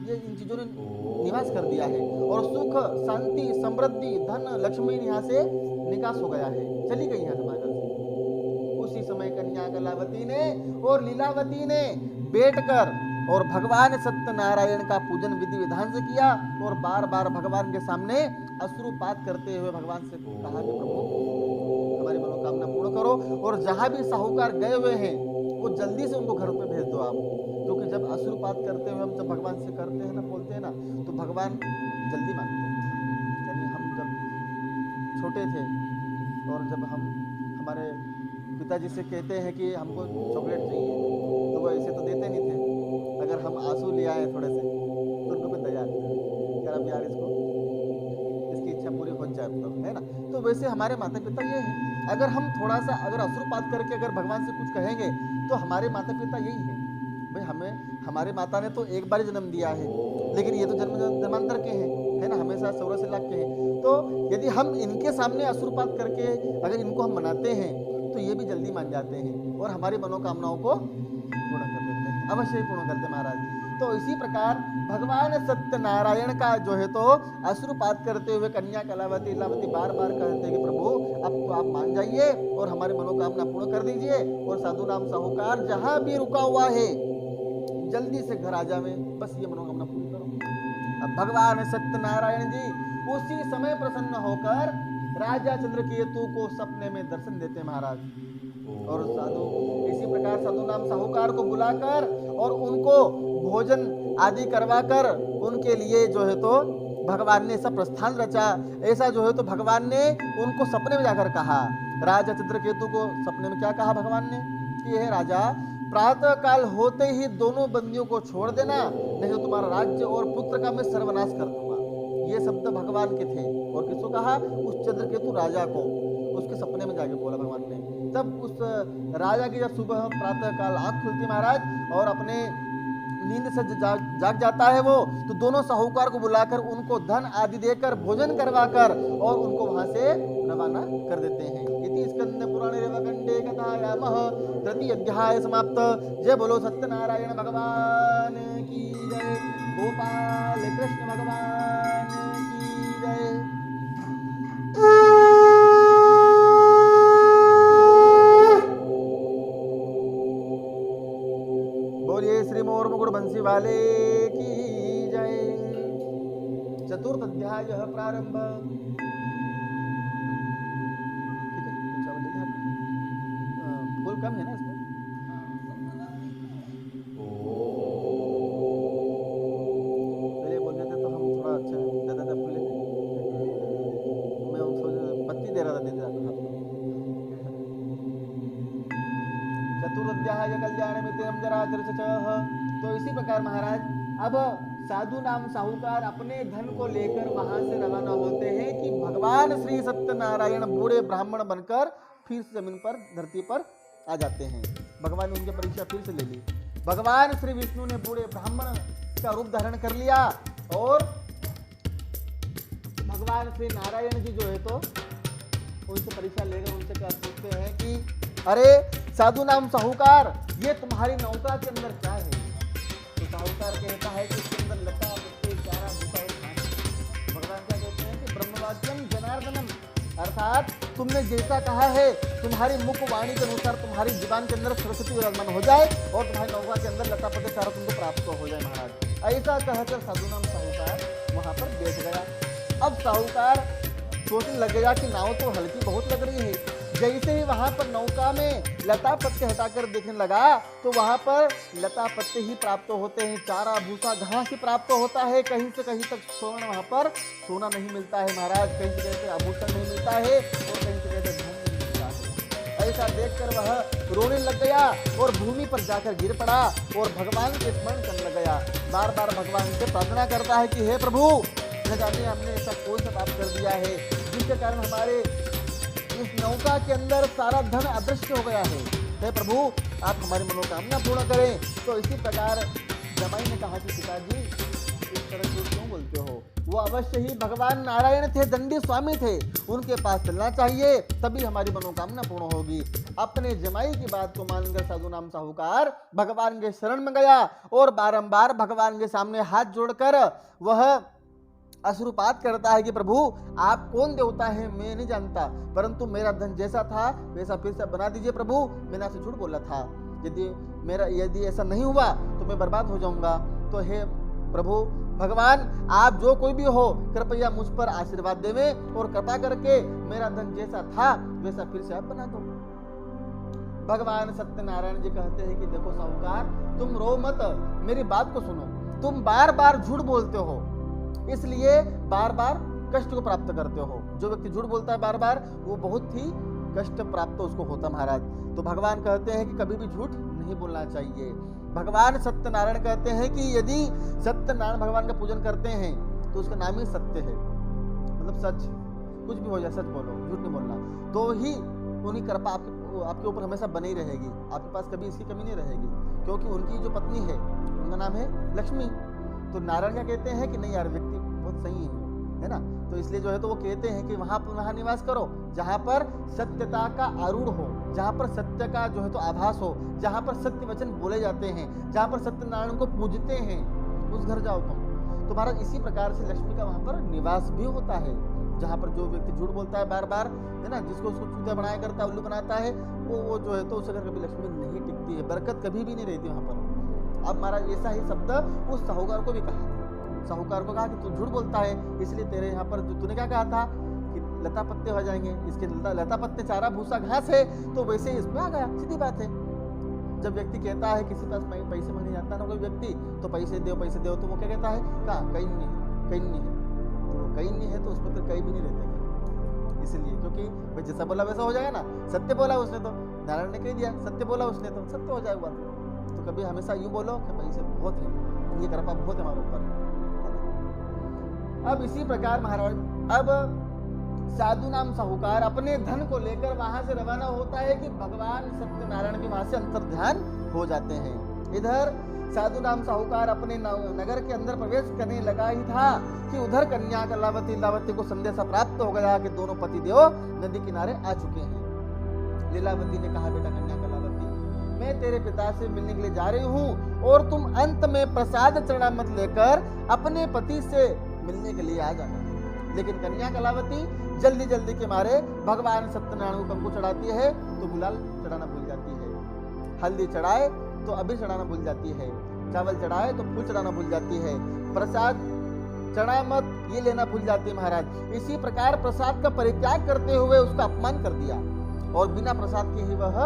ये इन चीजों ने निवास कर दिया है और सुख, शांति, समृद्धि, धन, लक्ष्मी यहाँ से निकास हो गया है, चली गई है हमारे घर से। उसी समय कन्या कलावती ने और लीलावती ने बैठकर और भगवान सत्यनारायण का पूजन विधि विधान से किया और बार बार भगवान के सामने अश्रुपात करते हुए भगवान से कहा कि प्रभु हमारी मनोकामना पूर्ण करो। और जहां भी साहूकार गए हुए हैं वो जल्दी से उनको घर पे भेज दो आप, क्योंकि जब आशीर्वाद करते हुए हम जब भगवान से करते हैं ना, बोलते हैं ना, तो भगवान जल्दी मानते हैं। यानी हम जब छोटे थे और जब हम हमारे पिताजी से कहते हैं कि हमको चॉकलेट चाहिए, तो वो ऐसे तो देते नहीं थे। अगर हम आंसू ले आए थोड़े से तो उनको भी तैयार यार अब यार इसको इसकी इच्छा पूरी हो जाए, मतलब है ना। तो वैसे हमारे माता पिता ये है, अगर हम थोड़ा सा अगर अश्रुपात करके अगर भगवान से कुछ कहेंगे तो हमारे माता पिता यही है भाई। हमें हमारे माता ने तो एक बार जन्म दिया है, लेकिन ये तो जन्मांतर के हैं, है ना, हमेशा 84 लाख के हैं। तो यदि हम इनके सामने अश्रुपात करके अगर इनको हम मनाते हैं तो ये भी जल्दी मान जाते हैं और हमारी मनोकामनाओं को पूर्ण कर देते हैं, अवश्य ही पूर्ण करते हैं महाराज। तो इसी प्रकार भगवान सत्यनारायण का जो है तो अश्रुपात करते हुए कन्या कलावती इलावती बार बार कहते हैं कि प्रभु अब तो आप मान जाइए और हमारी मनोकामना पूर्ण कर दीजिए, और साधु नाम साहूकार जहां भी रुका हुआ है जल्दी से घर आ जावे, बस ये मनोकामना पूरी करो। अब भगवान सत्यनारायण जी उसी समय प्रसन्न होकर राजा चंद्रकेतु को सपने में दर्शन देते महाराज। और साधु इसी प्रकार साधु नाम साहूकार को बुलाकर और उनको भोजन आदि करवाकर उनके लिए जो है तो भगवान ने सब प्रस्थान रचा। ऐसा जो है तो भगवान ने उनको सपने में जाकर कहा, राजा चंद्रकेतु को सपने में क्या कहा भगवान ने कि हे राजा, प्रातः काल होते ही दोनों बंदियों को छोड़ देना, नहीं तो तुम्हारा राज्य और पुत्र का मैं सर्वनाश कर दूंगा। ये शब्द भगवान के थे। और किसको कहा? उस चंद्रकेतु राजा को, उसके सपने में जाके बोला भगवान ने। तब उस राजा की जब सुबह प्रातः काल आंख खुलती महाराज और अपने नींद से जाग जाता है वो, तो दोनों साहूकार को बुलाकर उनको धन आदि देकर भोजन करवाकर और उनको वहां से रवाना कर देते हैं। इति स्कंद पुराणे रेवकंडे कथायामः तृतीय अध्याय समाप्त। जय बोलो सत्यनारायण भगवान की जय, गोपाल कृष्ण भगवान की जय। बोलिए श्री मोर मुकुट बंसी वाले की जय। चतुर्थ अध्याय प्रारंभ। ठीक है, कुछ और देखिए आप। फूल कम है ना इसमें? पहले बोल देते तो हम थोड़ा अच्छा ज्यादा फूल लेते। मैं सोच पत्ती दे रहा था, देते आपको। चतुर्ध्याय कल्याण मित्रम जरा चर्चः। तो इसी प्रकार महाराज अब साधु नाम साहूकार अपने धन को लेकर वहां से रवाना होते हैं कि भगवान श्री सत्यनारायण बूढ़े ब्राह्मण बनकर फिर से जमीन पर धरती पर आ जाते हैं। भगवान ने उनकी परीक्षा फिर से ले ली। भगवान श्री विष्णु ने बूढ़े ब्राह्मण का रूप धारण कर लिया और भगवान श्री नारायण जी जो है तो उनसे परीक्षा लेकर उनसे क्या पूछते हैं कि अरे साधु नाम साहूकार, ये तुम्हारी नौका के अंदर क्या है? तो साहूकार कहता है कि इसके अंदर लता पत्ते चारा भूसा और घास। भगवान क्या कहते हैं कि ब्रह्मवाक्यम जनार्दनम, अर्थात तुमने जैसा कहा है तुम्हारी मुख वाणी के अनुसार तुम्हारी जीवन के अंदर सरस्वती विराजमान हो जाए और तुम्हारी नौका के अंदर लता पत्ते चारा तुमको प्राप्त हो जाए महाराज। ऐसा कहकर साधु नाम साहूकार वहां पर बैठ गया। अब साहूकार सोचने लगेगा कि नाव तो हल्की बहुत लग रही है। जैसे ही वहां पर नौका में लता पत्ते हटाकर देखने लगा तो वहां पर लता पत्ते ही प्राप्त होते हैं, चारा भूसा घास ही प्राप्त होता है। कहीं से कहीं तक स्वर्ण वहां पर सोना नहीं मिलता है महाराज, कहीं से कहते आभूषण नहीं मिलता है और कहीं से कहते धन नहीं मिलता है। ऐसा देखकर वह रोने लग गया और भूमि पर जाकर गिर पड़ा और भगवान के स्मरण करने लग गया। बार बार भगवान से प्रार्थना करता है कि हे प्रभु, न जाने हमने ऐसा कौन सा पाप कर दिया है जिसके कारण हमारे इस नौका के अंदर सारा धन अदृश्य हो गया है। हे प्रभु, आप हमारी मनोकामना पूर्ण करें। तो इसी प्रकार जमाई ने कहा कि पिताजी इस तरह से क्यों बोलते हो? वो अवश्य ही भगवान नारायण थे, दंडी स्वामी थे, उनके पास चलना चाहिए तभी हमारी मनोकामना पूर्ण होगी। अपने जमाई की बात को मानकर साधु नाम साहूकार भगवान के शरण में गया और बारंबार भगवान के सामने हाथ जोड़कर वह अश्रुपात करता है कि प्रभु, आप कौन देवता है मैं नहीं जानता, परंतु मेरा धन जैसा था वैसा फिर से बना दीजिए प्रभु। मैंने आपसे झूठ बोला था, यदि ऐसा नहीं हुआ तो मैं बर्बाद हो जाऊंगा। तो हे प्रभु भगवान, आप जो कोई भी हो कृपया मुझ पर आशीर्वाद देवें और कृपा करके मेरा धन जैसा था वैसा फिर से आप बना दो। भगवान सत्यनारायण जी कहते हैं कि देखो साहूकार, तुम रो मत, मेरी बात को सुनो। तुम बार बार झूठ बोलते हो, इसलिए बार बार कष्ट को प्राप्त करते हो। जो व्यक्ति झूठ बोलता है बार बार, वो बहुत ही कष्ट प्राप्त उसको होता महाराज। तो भगवान कहते हैं कि कभी भी झूठ नहीं बोलना चाहिए। भगवान सत्यनारायण कहते हैं कि यदि सत्यनारायण भगवान का पूजन करते हैं तो उसका नाम ही सत्य है, मतलब सच। कुछ भी हो जाए सच बोलो, झूठ नहीं बोलना, तो ही उनकी कृपा आपके ऊपर हमेशा बनी रहेगी। आपके पास कभी इसकी कमी नहीं रहेगी, क्योंकि उनकी जो पत्नी है उनका नाम है लक्ष्मी। तो नारायण क्या कहते हैं कि नहीं यार, व्यक्ति बहुत सही है ना। तो इसलिए जो है तो वो कहते हैं कि वहाँ निवास करो जहाँ पर सत्यता का आरूढ़ हो, जहाँ पर सत्य का जो है तो आभास हो, जहाँ पर सत्य वचन बोले जाते हैं, जहाँ पर सत्यनारायण को पूजते हैं, उस घर जाओ तुम। तो महाराज इसी प्रकार से लक्ष्मी का वहाँ पर निवास भी होता है। जहाँ पर जो व्यक्ति झूठ बोलता है बार बार, है ना, जिसको उसको चूतिया बनाया करता है, उल्लू बनाता है, वो जो है तो उस घर कभी लक्ष्मी नहीं टिकती है, बरकत कभी भी नहीं रहती वहाँ पर। अब महाराज ऐसा ही शब्द उस साहूकार को भी कहा। साहूकार को कहा कि तू झूठ बोलता है, इसलिए तेरे यहाँ पर तूने क्या कहा था कि लता पत्ते हो जाएंगे, इसके लता पत्ते चारा भूसा घास है, तो वैसे ही इसमें आ गया। सीधी बात है। जब व्यक्ति कहता है किसी पास पैसे मांगने जाता है ना कोई व्यक्ति, तो पैसे दो, तो वो क्या कहता है, कहाँ कहीं नहीं है, कहीं नहीं है। तो कहीं नहीं है तो उसमें फिर कहीं भी नहीं रहते, इसलिए क्योंकि भाई जैसा बोला वैसा हो जाएगा ना। सत्य बोला उसने तो, नारायण ने कह दिया सत्य बोला उसने तो सत्य हो जाएगा। तो कभी हमेशा यूँ बोलो कि पैसे बहुत है, ये कृपा बहुत है हमारे ऊपर। अब इसी प्रकार महाराज, अब साधु नाम साहूकार अपने धन को लेकर वहां से रवाना होता है कि भगवान सत्यनारायण भी वहां से अंतर्ध्यान हो जाते हैं। इधर साधु नाम साहूकार अपने नगर के अंदर प्रवेश करने लगा ही था कि उधर कन्या लीलावती को संदेश प्राप्त हो गया कि दोनों पतिदेव नदी किनारे आ चुके हैं। लीलावती ने कहा, बेटा कन्या कलावती, मैं तेरे पिता से मिलने के लिए जा रही हूँ और तुम अंत में प्रसाद चरणामत लेकर अपने पति से मिलने के लिए आ जाना। लेकिन कन्या कलावती जल्दी जल्दी के मारे भगवान सत्यनारायण को कंकु चढ़ाती है तो गुलाल चढ़ाना भूल जाती है, हल्दी चढ़ाए तो अबीर चढ़ाना भूल जाती है, चावल चढ़ाए तो फूल चढ़ाना भूल जाती है, प्रसाद चढ़ा मत ये लेना भूल जाती है महाराज। इसी प्रकार प्रसाद का परित्याग करते हुए उसका अपमान कर दिया और बिना प्रसाद के ही वह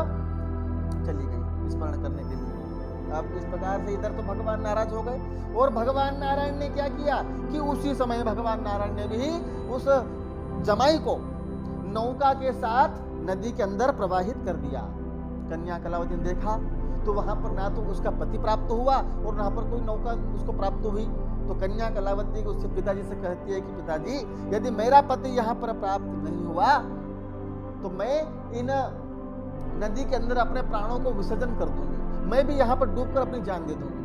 चली गई स्मरण करने के लिए। अब इस प्रकार से इधर तो भगवान नाराज हो गए और भगवान नारायण ने क्या किया कि उसी समय भगवान नारायण ने भी उस जमाई को नौका के साथ नदी के अंदर प्रवाहित कर दिया। कन्या कलावती ने देखा तो वहां पर ना तो उसका पति प्राप्त हुआ और ना पर कोई नौका उसको प्राप्त हुई। तो कन्या कलावती उससे पिताजी से कहती है कि पिताजी, यदि मेरा पति यहाँ पर प्राप्त नहीं हुआ तो मैं इन नदी के अंदर अपने प्राणों को विसर्जन कर दूंगी, मैं भी यहाँ पर डूबकर अपनी जान दे दूंगी।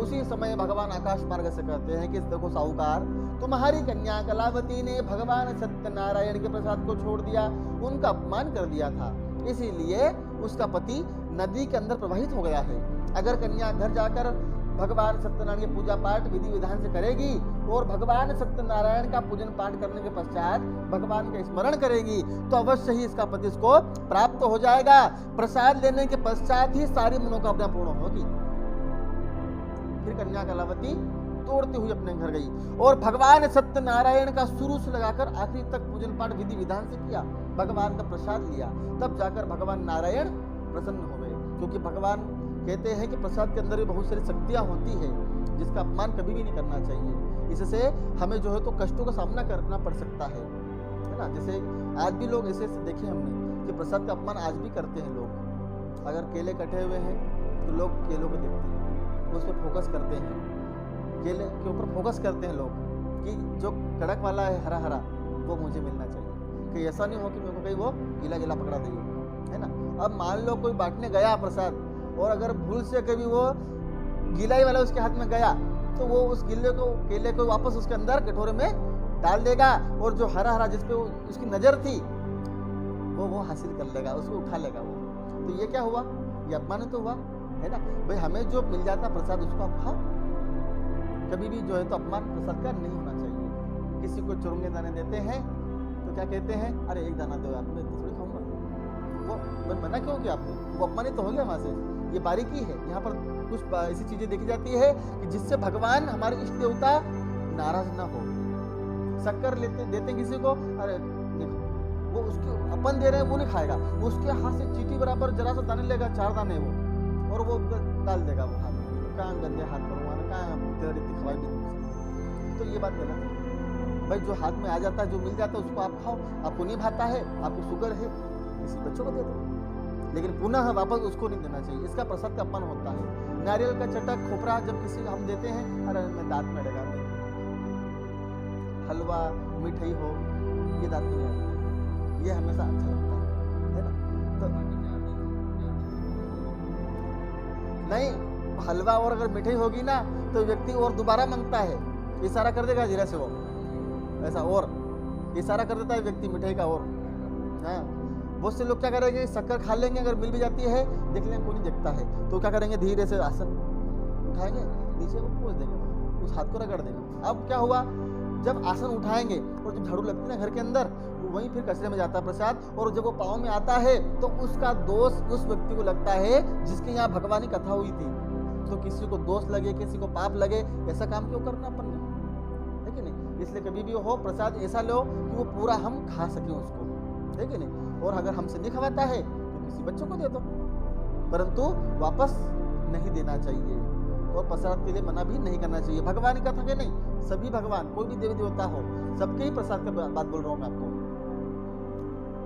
उसी समय भगवान आकाश मार्ग से कहते हैं कि देखो साहूकार, तुम्हारी कन्या कलावती ने भगवान सत्यनारायण के प्रसाद को छोड़ दिया, उनका अपमान कर दिया था, इसीलिए उसका पति नदी के अंदर प्रवाहित हो गया है। अगर कन्या घर जाकर भगवान सत्यनारायण की पूजा पाठ विधि विधान से करेगी और भगवान सत्यनारायण का पूजन पाठ करने के पश्चात भगवान का स्मरण करेगी तो अवश्य ही इसका पति इसको प्राप्त हो जाएगा। प्रसाद लेने के पश्चात ही सारी मनोकामना पूर्ण होगी। फिर कन्या कलावती तोड़ती हुई अपने घर गई और भगवान सत्यनारायण का शुरू से लगाकर आखिरी तक पूजन पाठ विधि विधान से किया, भगवान का प्रसाद लिया, तब जाकर भगवान नारायण प्रसन्न हो गए। क्योंकि भगवान कहते हैं कि प्रसाद के अंदर भी बहुत सारी शक्तियां होती है जिसका अपमान कभी भी नहीं करना चाहिए। इससे हमें जो है तो कष्टों का सामना करना पड़ सकता है ना। जैसे आज भी लोग ऐसे देखे हमने कि प्रसाद का अपमान आज भी करते हैं लोग। अगर केले कटे हुए हैं तो लोग केलों को देखते हैं, उस पर फोकस करते हैं, केले के ऊपर फोकस करते हैं लोग कि जो कड़क वाला है हरा हरा वो मुझे मिलना चाहिए, कि ऐसा नहीं हो कि मेरे को कहीं वो गीला गीला पकड़ा देगी, है ना। अब मान लो कोई बांटने गया प्रसाद और अगर भूल से कभी वो गीलाई वाला उसके हाथ में गया तो वो उस केले को वापस उसके अंदर कटोरे में डाल देगा और जो हरा हरा जिस पे उसकी नजर थी वो हासिल कर लेगा, उसको उठा लेगा वो। तो ये क्या हुआ, ये अपमान तो हुआ, है ना। भाई हमें जो मिल जाता प्रसाद उसको आप खाओ, कभी भी जो है तो अपमान प्रसाद का नहीं होना चाहिए। किसी को चुरंगे दाने देते हैं तो क्या कहते हैं, अरे एक दाना दो यार, मैं थोड़ी खाऊंगा, वो मना क्यों किया आपने, वो अपमानित तो हो गया वहां से। ये बारीकी है, यहाँ पर कुछ ऐसी चीजें देखी जाती है कि जिससे भगवान हमारे इष्ट देवता नाराज ना हो। शक्कर देते किसी को, अरे देखो वो उसके अपन दे रहे हैं वो नहीं खाएगा, उसके हाथ से चींटी बराबर जरा सा दाने लेगा, 4 दाने वो, और वो डाल देगा वो हाथ। कहाँ गंदे हाथ करूँगा ना, कहाँ तेरी खवाई भी नहीं। तो ये बात गलत है भाई। जो हाथ में आ जाता है, जो मिल जाता है उसको आप खाओ। आपको नहीं भाता है, आपको शुगर है, किसी बच्चों को दे दो, लेकिन पुनः वापस उसको नहीं देना चाहिए। इसका प्रसाद का अपमान होता है। नारियल का चटक खोपरा जब किसी को हम देते हैं, अरे मैं दांत में अड़ेगा, हलवा मिठाई हो ये दांत में नहीं अड़ता, ये हमेशा अच्छा लगता है ना। तो नहीं, हलवा और अगर मिठाई होगी ना तो व्यक्ति और दोबारा मांगता है, इशारा कर देगा जीरा से, वो ऐसा और इशारा कर देता है व्यक्ति मिठाई का। और हाँ, बहुत से लोग क्या करेंगे, शक्कर खा लेंगे, अगर मिल भी जाती है देख लेंगे कोई नहीं देखता है, तो क्या करेंगे, धीरे से आसन उठाएंगे, नीचे वो पोंछ देंगे, उस हाथ को रगड़ देंगे। अब क्या हुआ, जब आसन उठाएंगे और जब झाड़ू लगती है ना घर के अंदर, वहीं फिर कचरे में जाता है प्रसाद, और जब वो पाँव में आता है तो उसका दोष उस व्यक्ति को लगता है जिसके यहाँ भगवान की कथा हुई थी। तो किसी को दोष लगे, किसी को पाप लगे, ऐसा काम क्यों करना अपन ने, है कि नहीं। इसलिए कभी भी हो प्रसाद ऐसा लो कि वो पूरा हम खा सकें उसको, है कि नहीं। और अगर हमसे नहीं खवाता है तो किसी बच्चों को दे दो, परंतु वापस नहीं देना चाहिए, और प्रसाद के लिए मना भी नहीं करना चाहिए। भगवान की कथा के नहीं, सभी भगवान, कोई भी देवी देवता हो, सबके ही प्रसाद का बात बोल रहा हूँ मैं आपको।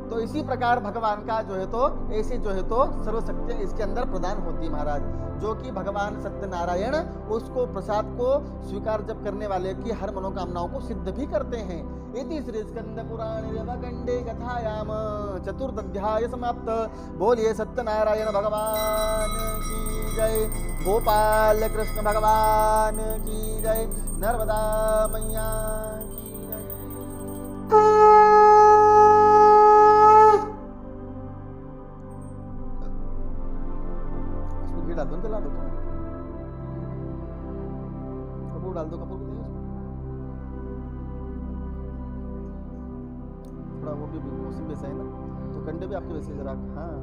तो इसी प्रकार भगवान का जो है तो ऐसे जो है तो सर्वशक्तियाँ इसके अंदर प्रदान होती है महाराज, जो कि भगवान सत्यनारायण उसको प्रसाद को स्वीकार जब करने वाले की हर मनोकामनाओं को सिद्ध भी करते हैं। इति श्री स्कंद पुराणे नवकंडे कथायाम चतुर्थ समाप्त। बोलिए सत्यनारायण भगवान की जय, गोपाल कृष्ण भगवान की जय, नर्मदा मैया की जय। डाल दो, जला दो, कपूर डाल दो, कपूर को देंगे थोड़ा, वो भी मौसम वैसा है ना, तो कंडे भी आपके वैसे जरा। हाँ,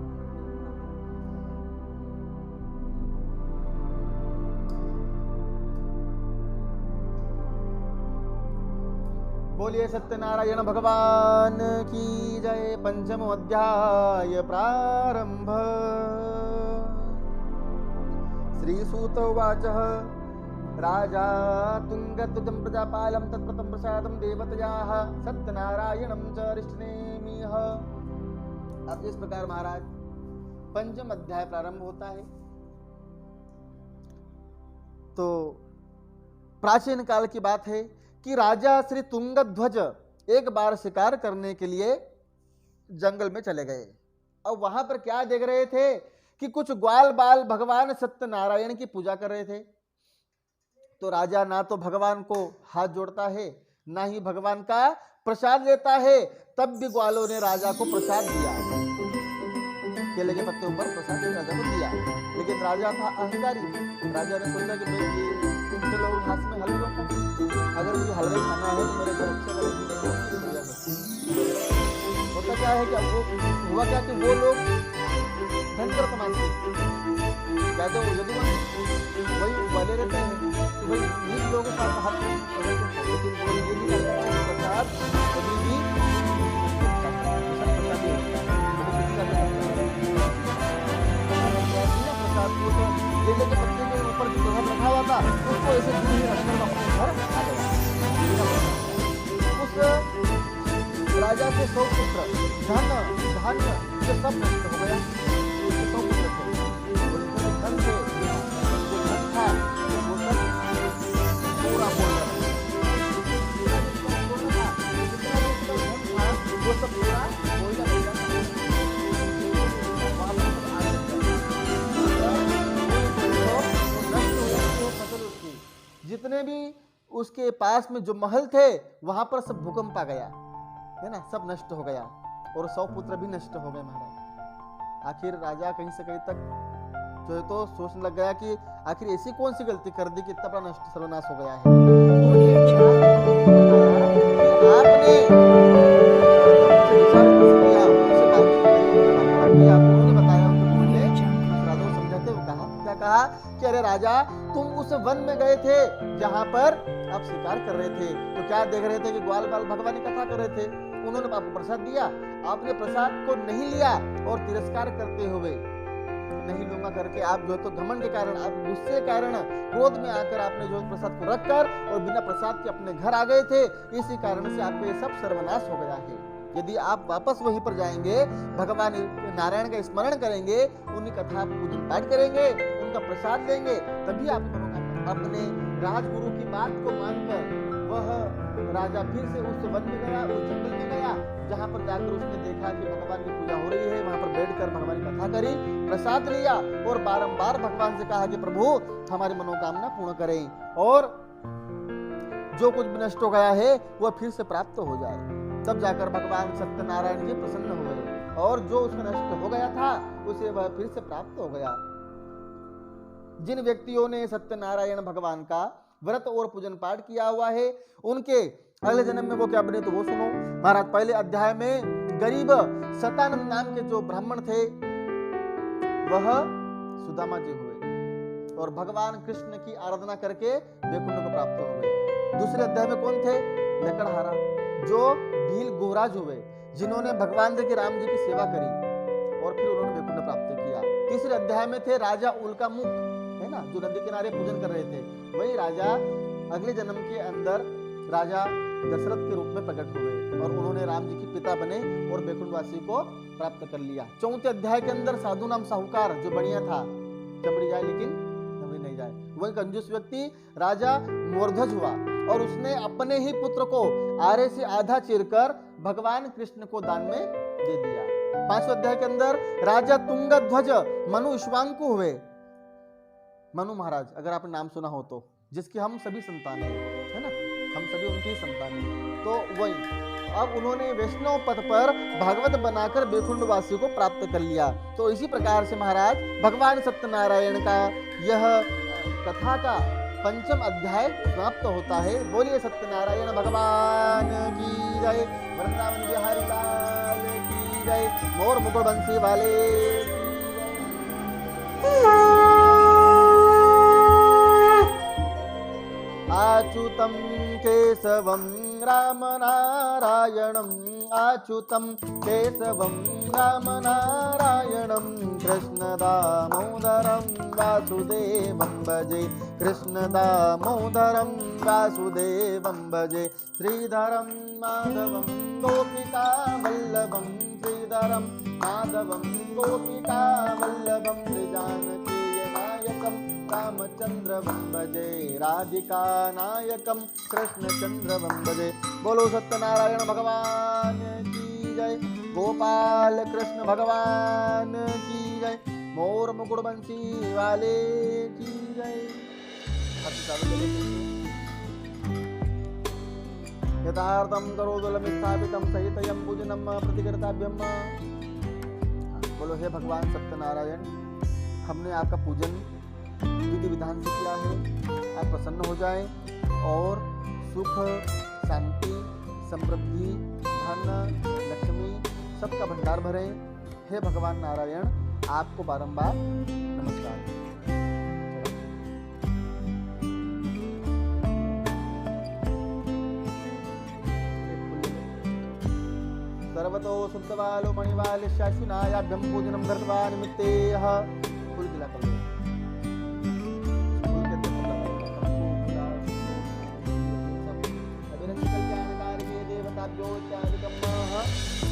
बोलिए सत्यनारायण भगवान की जय। पंचम अध्याय प्रारंभ। श्रीसूत उवाच राजा तुंगध्वजं प्रजापालं तत्प्रतं प्रसादं देवतयाः सत्यनारायणं च रिष्टनेमिह। अब इस प्रकार महाराज पंचम अध्याय प्रारंभ होता है। तो प्राचीन काल की बात है कि राजा श्री तुंगध्वज एक बार शिकार करने के लिए जंगल में चले गए। अब वहां पर क्या देख रहे थे कि कुछ ग्वाल बाल भगवान सत्यनारायण की पूजा कर रहे थे। तो राजा ना तो भगवान को हाथ जोड़ता है, ना ही भगवान का प्रसाद लेता है। तब भी ग्वालों ने राजा को प्रसाद दिया, केले के पत्ते ऊपर प्रसाद राजा को दिया। लेकिन राजा था अहंकारी। राजा ने सोचा कि भाई ये चलो घास में हलवा, अगर मुझे हलवा खाना है तो मेरे घर अच्छा होता क्या है कि वो हुआ क्या कि वो लोग धन कर कमाते क्या, तो वही वाले रहते हैं कि भाई इन लोगों के साथ हाथ, लेकिन वो ये नहीं करता प्रसाद कभी भी प्रसाद को तो केले के पत्ते के ऊपर जो प्रसाद रखा हुआ था उसको ऐसे धीरे रखकर अपने घर आ गया। उस राजा के 100 पुत्र धन धान्य ये सब नष्ट हो गया। उसके 100 पुत्र थे, धन थे, जो धन था वो सब पूरा हो गया। वो सब पूरा कोयला हो गया। जितने भी उसके पास में जो महल थे वहां पर सब भूकंप आ गया है ना, सब नष्ट हो गया और 100 पुत्र भी नष्ट हो गए महाराज। आखिर राजा कहीं से कहीं तक जो है तो सोचने लग गया कि आखिर ऐसी कौन सी गलती कर दी कि इतना बड़ा नष्ट सर्वनाश हो गया है। आपने बताया समझाते हुए कहा, क्या कहा कि अरे राजा तुम उस वन में गए थे जहां पर आप शिकार कर रहे थे, तो क्या देख रहे थे कि ग्वाल बाल भगवान की कथा कर रहे थे। उन्होंने आपको प्रसाद दिया, आपने प्रसाद को नहीं लिया और तिरस्कार करते हुए नहीं लूंगा करके आप जो है तो घमंड के कारण, आप गुस्से के कारण, क्रोध में आकर आपने जो प्रसाद को रखकर और बिना प्रसाद के अपने घर आ गए थे। इसी कारण से आपको ये सब सर्वनाश हो गया है। यदि आप वापस वहीं पर जाएंगे, भगवान नारायण का स्मरण करेंगे, उनकी कथा पूजन पाठ करेंगे, उनका प्रसाद लेंगे, तभी आप अपने राजगुरु की बात को मानकर वह राजा फिर से उस वन में गया, उस जंगल में गया, जहां पर जाकर उसने देखा कि भगवान की पूजा हो रही है। वहां पर बैठकर भगवान की कथा करी, प्रसाद लिया और बारंबार भगवान से कहा कि प्रभु हमारी मनोकामना पूर्ण करें और जो कुछ भी नष्ट हो गया है वह फिर से प्राप्त हो जाए। तब जाकर भगवान सत्यनारायण जी प्रसन्न हुए और जो उसका नष्ट हो गया था उसे वह फिर से प्राप्त हो गया। जिन व्यक्तियों ने सत्यनारायण भगवान का व्रत और पूजन पाठ किया हुआ है, उनके अगले जन्म में वो क्या बने तो वो सुनो। महाराज पहले अध्याय में गरीब सतानंद नाम के जो ब्राह्मण थे वह सुदामा जी हुए और भगवान कृष्ण की आराधना करके वैकुंठ को प्राप्त हो गए। दूसरे अध्याय में कौन थे? लकड़हारा जो भील गोहराज हुए, जिन्होंने भगवान जी की राम जी की सेवा करी और फिर उन्होंने वैकुंठ प्राप्त किया। तीसरे अध्याय में थे राजा उल्कामुख, है ना, जो नदी किनारे पूजन कर रहे थे। वही राजा अगले जन्म के अंदर राजा दशरथ के रूप में प्रकट हुए और उन्होंने राम जी के पिता बने और वैकुंठवासी को प्राप्त कर लिया। चौथे अध्याय के अंदर साधु नाम साहूकार जो बढ़िया था, चमड़ी जाए लेकिन चमड़ी नहीं जाए, वही कंजूस व्यक्ति राजा मोरध्वज हुआ और उसने अपने ही पुत्र को आरे से आधा चीरकर भगवान कृष्ण को दान में दे दिया। पांचवें अध्याय के अंदर राजा तुंगध्वज मनु इक्ष्वाकु हुए। मनु महाराज अगर आपने नाम सुना हो तो, जिसकी हम सभी संतान है ना, हम सभी उनकी संतान हैं। तो वही अब उन्होंने वैष्णव पथ पर भागवत बनाकर वैकुंठवासी को प्राप्त कर लिया। तो इसी प्रकार से महाराज भगवान सत्यनारायण का यह कथा का पंचम अध्याय समाप्त होता है। बोलिए सत्यनारायण भगवान की जय, वृंदावन बिहारी लाल की जय, मोर मुकुट बंसी वाले की जय। अच्युतं केशवं रामनारायणं, अच्युतं केशवं रामनारायणं, कृष्णदामोदरं वासुदेवं भजे, कृष्णदामोदरं वासुदेवं भजे, श्रीधरं माधवं गोपिकावल्लभं, श्रीधरं माधवं गोपिकावल्लभं, त्रिजानकीनायकं रामचंद्रं भजे, राधिका नायकं कृष्णचंद्रं भजे। बोलो सत्यनारायण भगवान की जय, गोपाल कृष्ण भगवान की जय, मोर मुकुट बंसी वाले की जय। यथार्थं करोदुलमिस्थापितं सहितयं पूजनं प्रतिकृताभ्यं। बोलो हे भगवान सत्यनारायण, हमने आपका पूजन विधि विधान से किया है, आप प्रसन्न हो जाएं और सुख शांति समृद्धि धन लक्ष्मी सबका भंडार भरें। हे भगवान नारायण, आपको बारंबार नमस्कार। सर्वतो शुद्धवालो मणिवाल शाश्विनायाभ्यं पूजनं कृत्वा निमित्तेह। फूल गिला कर लो।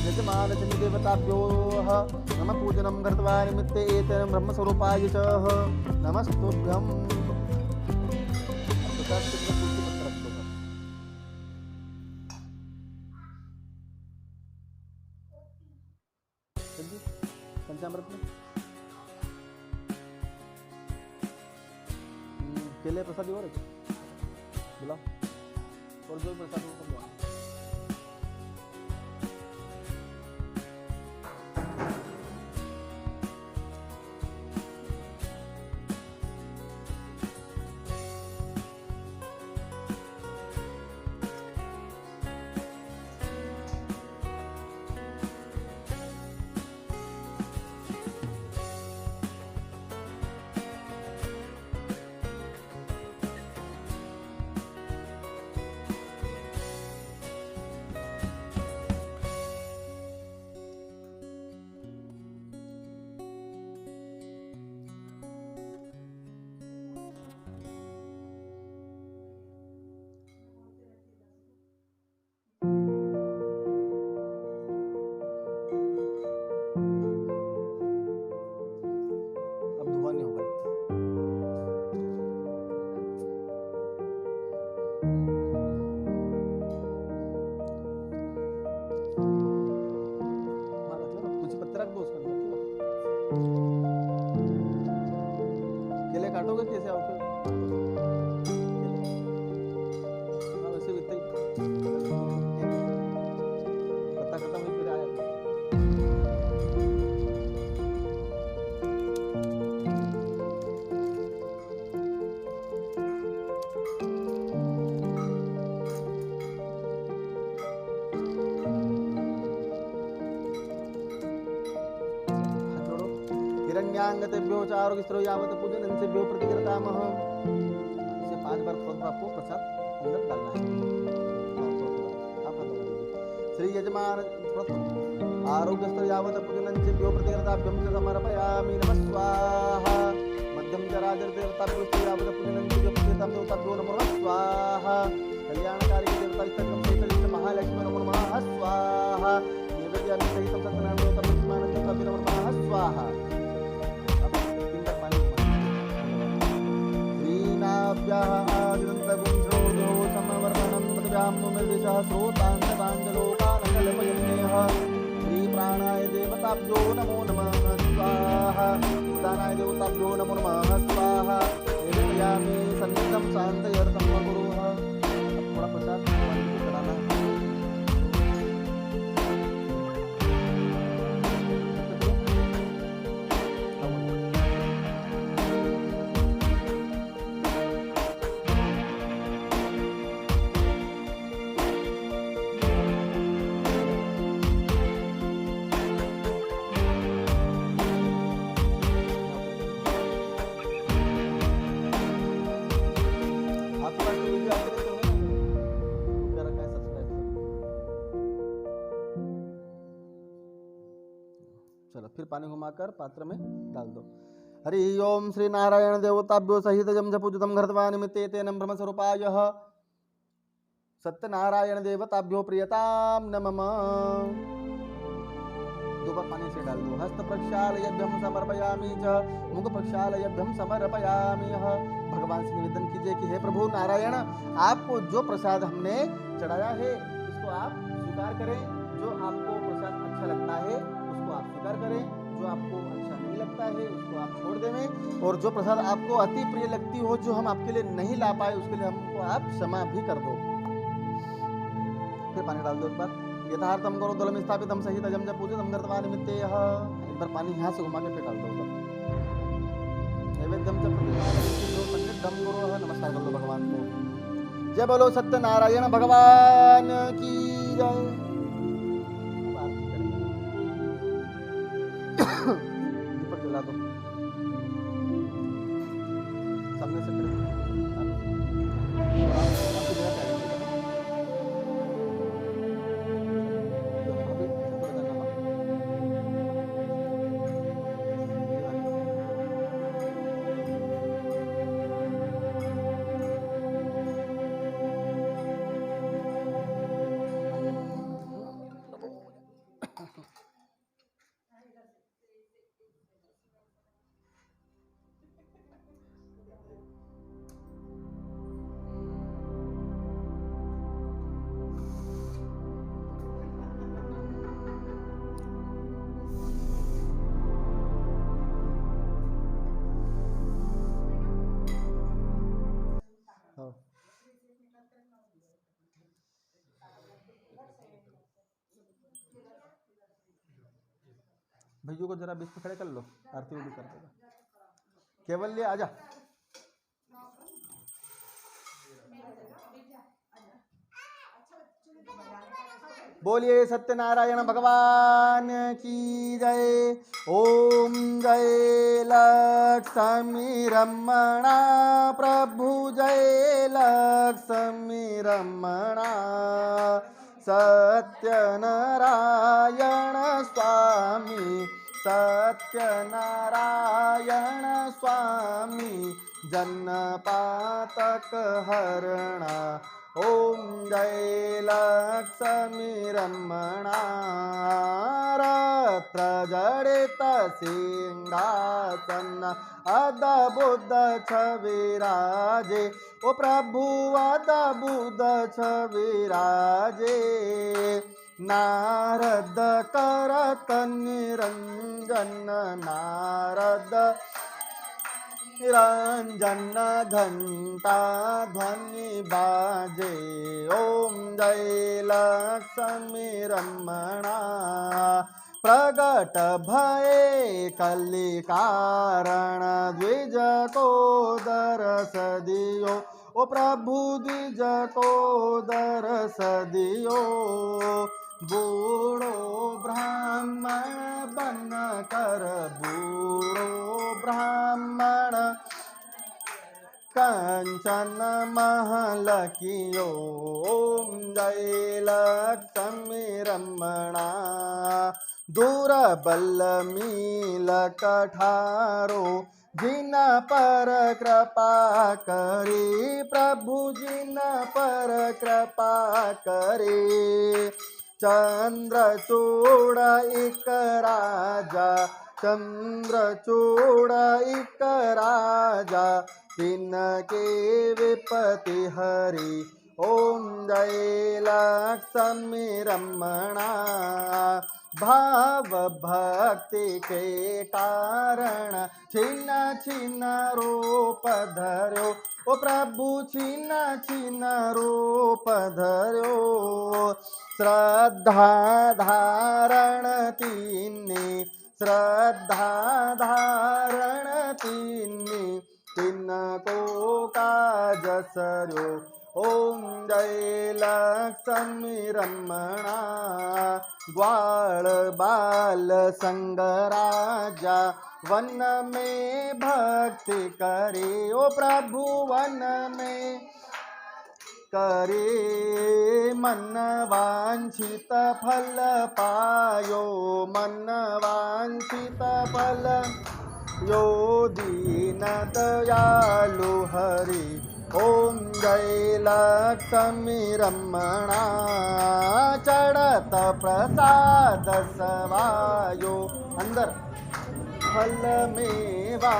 यजमानजनि देवताभ्यो नमः पूजनं कृत्वा निमित्ते एतेन ब्रह्मस्वरूपाय च नमस्तुभ्यं। पंचामृत में केले प्रसाद और बुलाओ और जो प्रसाद हो बुलाओ। केले काटोगे कैसे आओगे? हाँ, वैसे भी इतना ही पत्ता खत्म ही फिर आया। हाथ जोड़ो। हिरण्याङ्गतेभ्यो च आरोग्यस्रो यावत् पूजनंसेभ्यो प्रतिकृतामः। इसे 5 बार थोड़ा आपको प्रसाद अंदर डालना है। आप हाथ लगा दीजिए। श्री यजमान आरोग्यस्रो यावत् पूजनंसेभ्यो प्रतिकृताभ्यं च समर्पयामि नमः स्वाहा। मध्यम च राजदेवताभ्यो च यावत् पूजनंसेभ्यो प्रतिकृताभ्यो नमो नमः स्वाहा। कल्याणकारी देवता इत्यर्थं चैतन्य महालक्ष्मी नमो नमः स्वाहा। नैवेद्यानि सहितं सत्यनारायण देवता विद्यमान देवता नमो नमः स्वाहा। श्रीनाभ्याः आदिनन्तगुं श्रोतो समवर्धनं पदव्यां श्रोतान्तकाञ्जलोकानकल्पयन्नेह। श्रीप्राणाय देवताभ्यो नमो नमः स्वाहा। उदानाय देवताभ्यो नमो नमः स्वाहा। निवेदयामि सन्निधं शान्तयर्थं गुरुः। थोड़ा प्रसाद चढ़ाना है। आपके पास वीडियो आते रहते होंगे ना, क्या रखा है सब्सक्राइब। चलो फिर पानी घुमाकर पात्र में डाल दो। हरि ओम श्री नारायण देवताभ्यो सहित जम पूजितम घृत्वा निमित्ते तेन ब्रह्म स्वरूपाय सत्यनारायण देवताभ्यो प्रियताम नमः। 2 बार पानी से डाल दो। हस्त प्रक्षालयभ्यं समर्पयामि च मुख प्रक्षालयभ्यं समर्पयामि। भगवान से निवेदन कीजिए कि हे प्रभु नारायण, आपको जो प्रसाद हमने चढ़ाया है इसको आप स्वीकार करें। जो आपको प्रसाद अच्छा लगता है उसको आप स्वीकार करें, जो आपको अच्छा नहीं लगता है उसको आप छोड़ देवें, और जो प्रसाद आपको अति प्रिय लगती हो, जो हम आपके लिए नहीं ला पाए, उसके लिए हमको आप क्षमा भी कर दो। फिर पानी डाल दो एक बार। यथार्थम करो दलम स्थापितम सहित जम पूजितम घृत्वा निमित्ते। एक बार पानी यहाँ से घुमा के फिर डाल दो ऊपर। नैवेद्यम च प्रतिष्ठितम गुरु। नमस्कार कर लो भगवान को। जय बोलो सत्यनारायण भगवान की जय। दीपक जला दो सामने से। भैया को जरा बीच में खड़े कर लो, आरती भी कर देगा। केवल्य आजा। बोलिए सत्यनारायण भगवान की जय। ओम जय लक्ष्मी रमणा प्रभु जय लक्ष्मी रमणा। सत्यनारायण स्वामी सत्यनारायण स्वामी जन्नपातक हरणा। ओम जय लक्ष्मी रमणा। रत्र जड़ित सिंहासन अद्भुत छविराजे। ओ प्रभु अद्भुत छविराजे। नारद करत निरंजन नारद निरंजन घंटा ध्वनि बाजे ओम जय लक्ष्मी रमणा प्रगट भये कलि कारण द्विज को दरस दियो ओ प्रभु द्विज को दरस दियो बूढ़ो ब्राह्मण बन कर बूढ़ो ब्राह्मण कंचन महल कियो ओम जय लक्ष्मी रमणा दुर्बल मील कठारो जिन पर कृपा करे प्रभु जिन पर कृपा करे चंद्रचूड़ एक राजा चंद्रचूड़ एक राजा तिनके विपति हरि ओम जय लक्ष्मी रमणा भाव भक्ति के कारण छिन छिन रूप धर्यो ओ प्रभु छिन छिन रूप धर्यो श्रद्धा धारण तिन्नी श्रद्धा धारण तिन्नी तिनको काज सर्यो ओम जय लक्ष्मी रमणा ग्वाल बाल संग राजा वन में भक्ति करे ओ प्रभु वन में करे मन वांछित फल पायो मन वांछित फल यो दीन दयालु हरि ओम जय लक्ष्मी रमणा चढ़त प्रसाद सवायो अंदर फल मेवा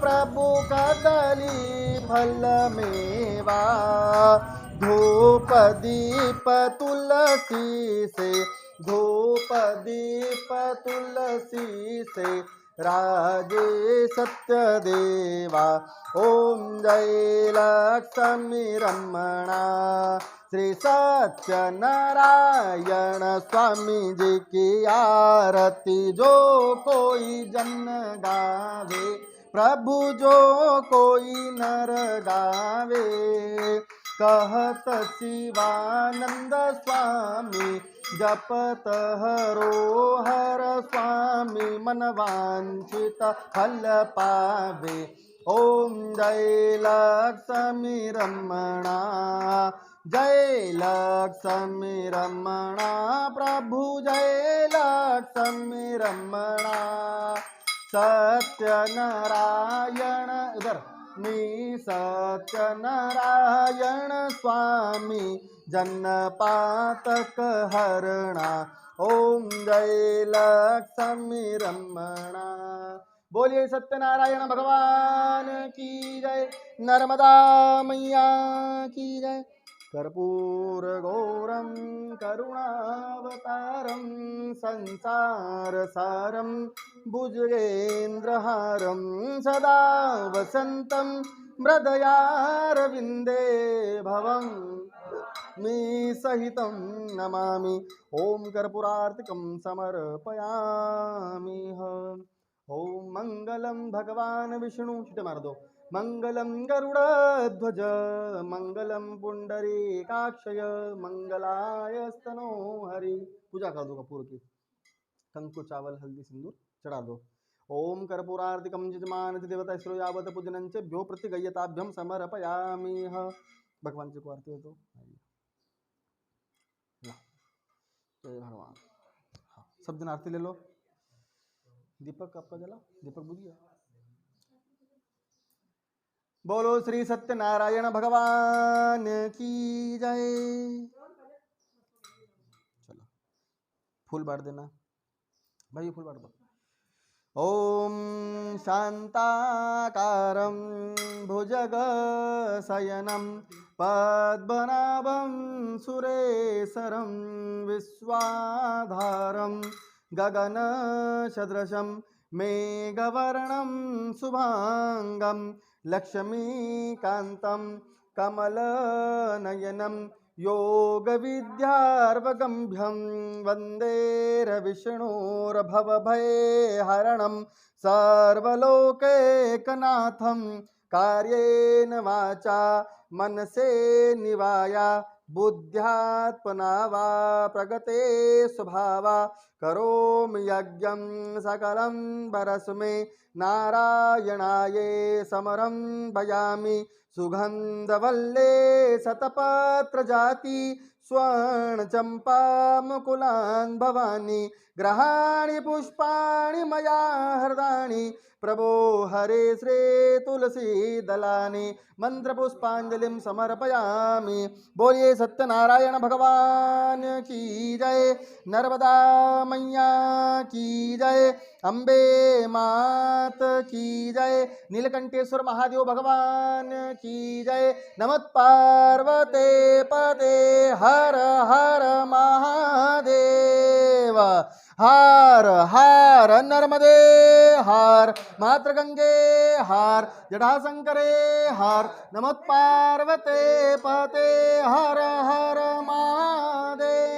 प्रभु कदली फल मेवा धूप दीप तुलसी से धूप दीप तुलसी से राजे सत्य देवा ओम जय लक्ष्मी रमणा श्री सत्य नारायण स्वामी जी की आरती जो कोई जन गावे प्रभु जो कोई नर गावे कहत शिवानंद स्वामी जपत हरो हर स्वामी मन वांछित फल पावे ओम जय लक्ष्मी रमणा जय लक्ष्मी रमणा प्रभु जय लक्ष्मी रमणा सत्यनारायण इधर मी सत्यनारायण स्वामी जन्नपातक हरणा ओम जय लक्ष्मी रमणा बोलिए सत्यनारायण भगवान की जय नर्मदा मैया की जय कर्पूर गौरम करुणावतारम संसार सारम भुजगेन्द्रहारम सदा वसंतम मृदयारविंदे भवं मी सहितं नमामि ओम कर्पूरार्तिकं समर्पयामि ओम मंगलम भगवान विष्णु छिटे मार दो मंगलम गरुड़ध्वज मंगलम पुंडरीकाक्षय मंगलाय स्तनो हरि पूजा कर दो कपूर की कंकु चावल हल्दी सिंदूर चढ़ा दो ओम कर्पूरार्तिकं यजमान देवता श्रो यावत पूजनं च भ्यो प्रतिगयताभ्यम समर्पयामि भगवान जी को आरती हो तो जय भगवान सब दिन आरती ले लो दीपक आपका जला दीपक बुझिए बोलो श्री सत्यनारायण भगवान की जय चलो फूल बांट देना भाई फूल बांट दो ओम शांताकारं भुजगशयनं पद्मनाभं सुरेशरं विश्वाधारं गगनसदृशं मेघवर्णं शुभांगं लक्ष्मीकान्तं कमलनयनं योगविद्यार्वगम्भ्यं वन्दे रविष्णोर्भवभयहरणं सर्वलोकैकनाथं कार्येन वाचा मनसे बुद्ध्यात्मना वा प्रगते स्वभावा करोमि यज्ञं सकलं परस्मै नारायणाये समरं भजामि सुगन्धवल्ले शतपत्रजाति स्वर्णचम्पा मुकुलान् भवानी ग्रहाणि पुष्पाणि मया हृदानि प्रभो हरे श्री तुलसी दलानि मंत्र पुष्पांजलिं समर्पयामि। बोलिए सत्यनारायण भगवान की जय, नर्मदा मैया की जय, अम्बे मात की जय, नीलकंठेश्वर महादेव भगवान की जय। नमः पार्वते पदे हर हर महादेव, हर हर नर्मदे हर, मातृ गंगे हर, जटाशंकरे हर, नमः पार्वते पते हर हर महादेव।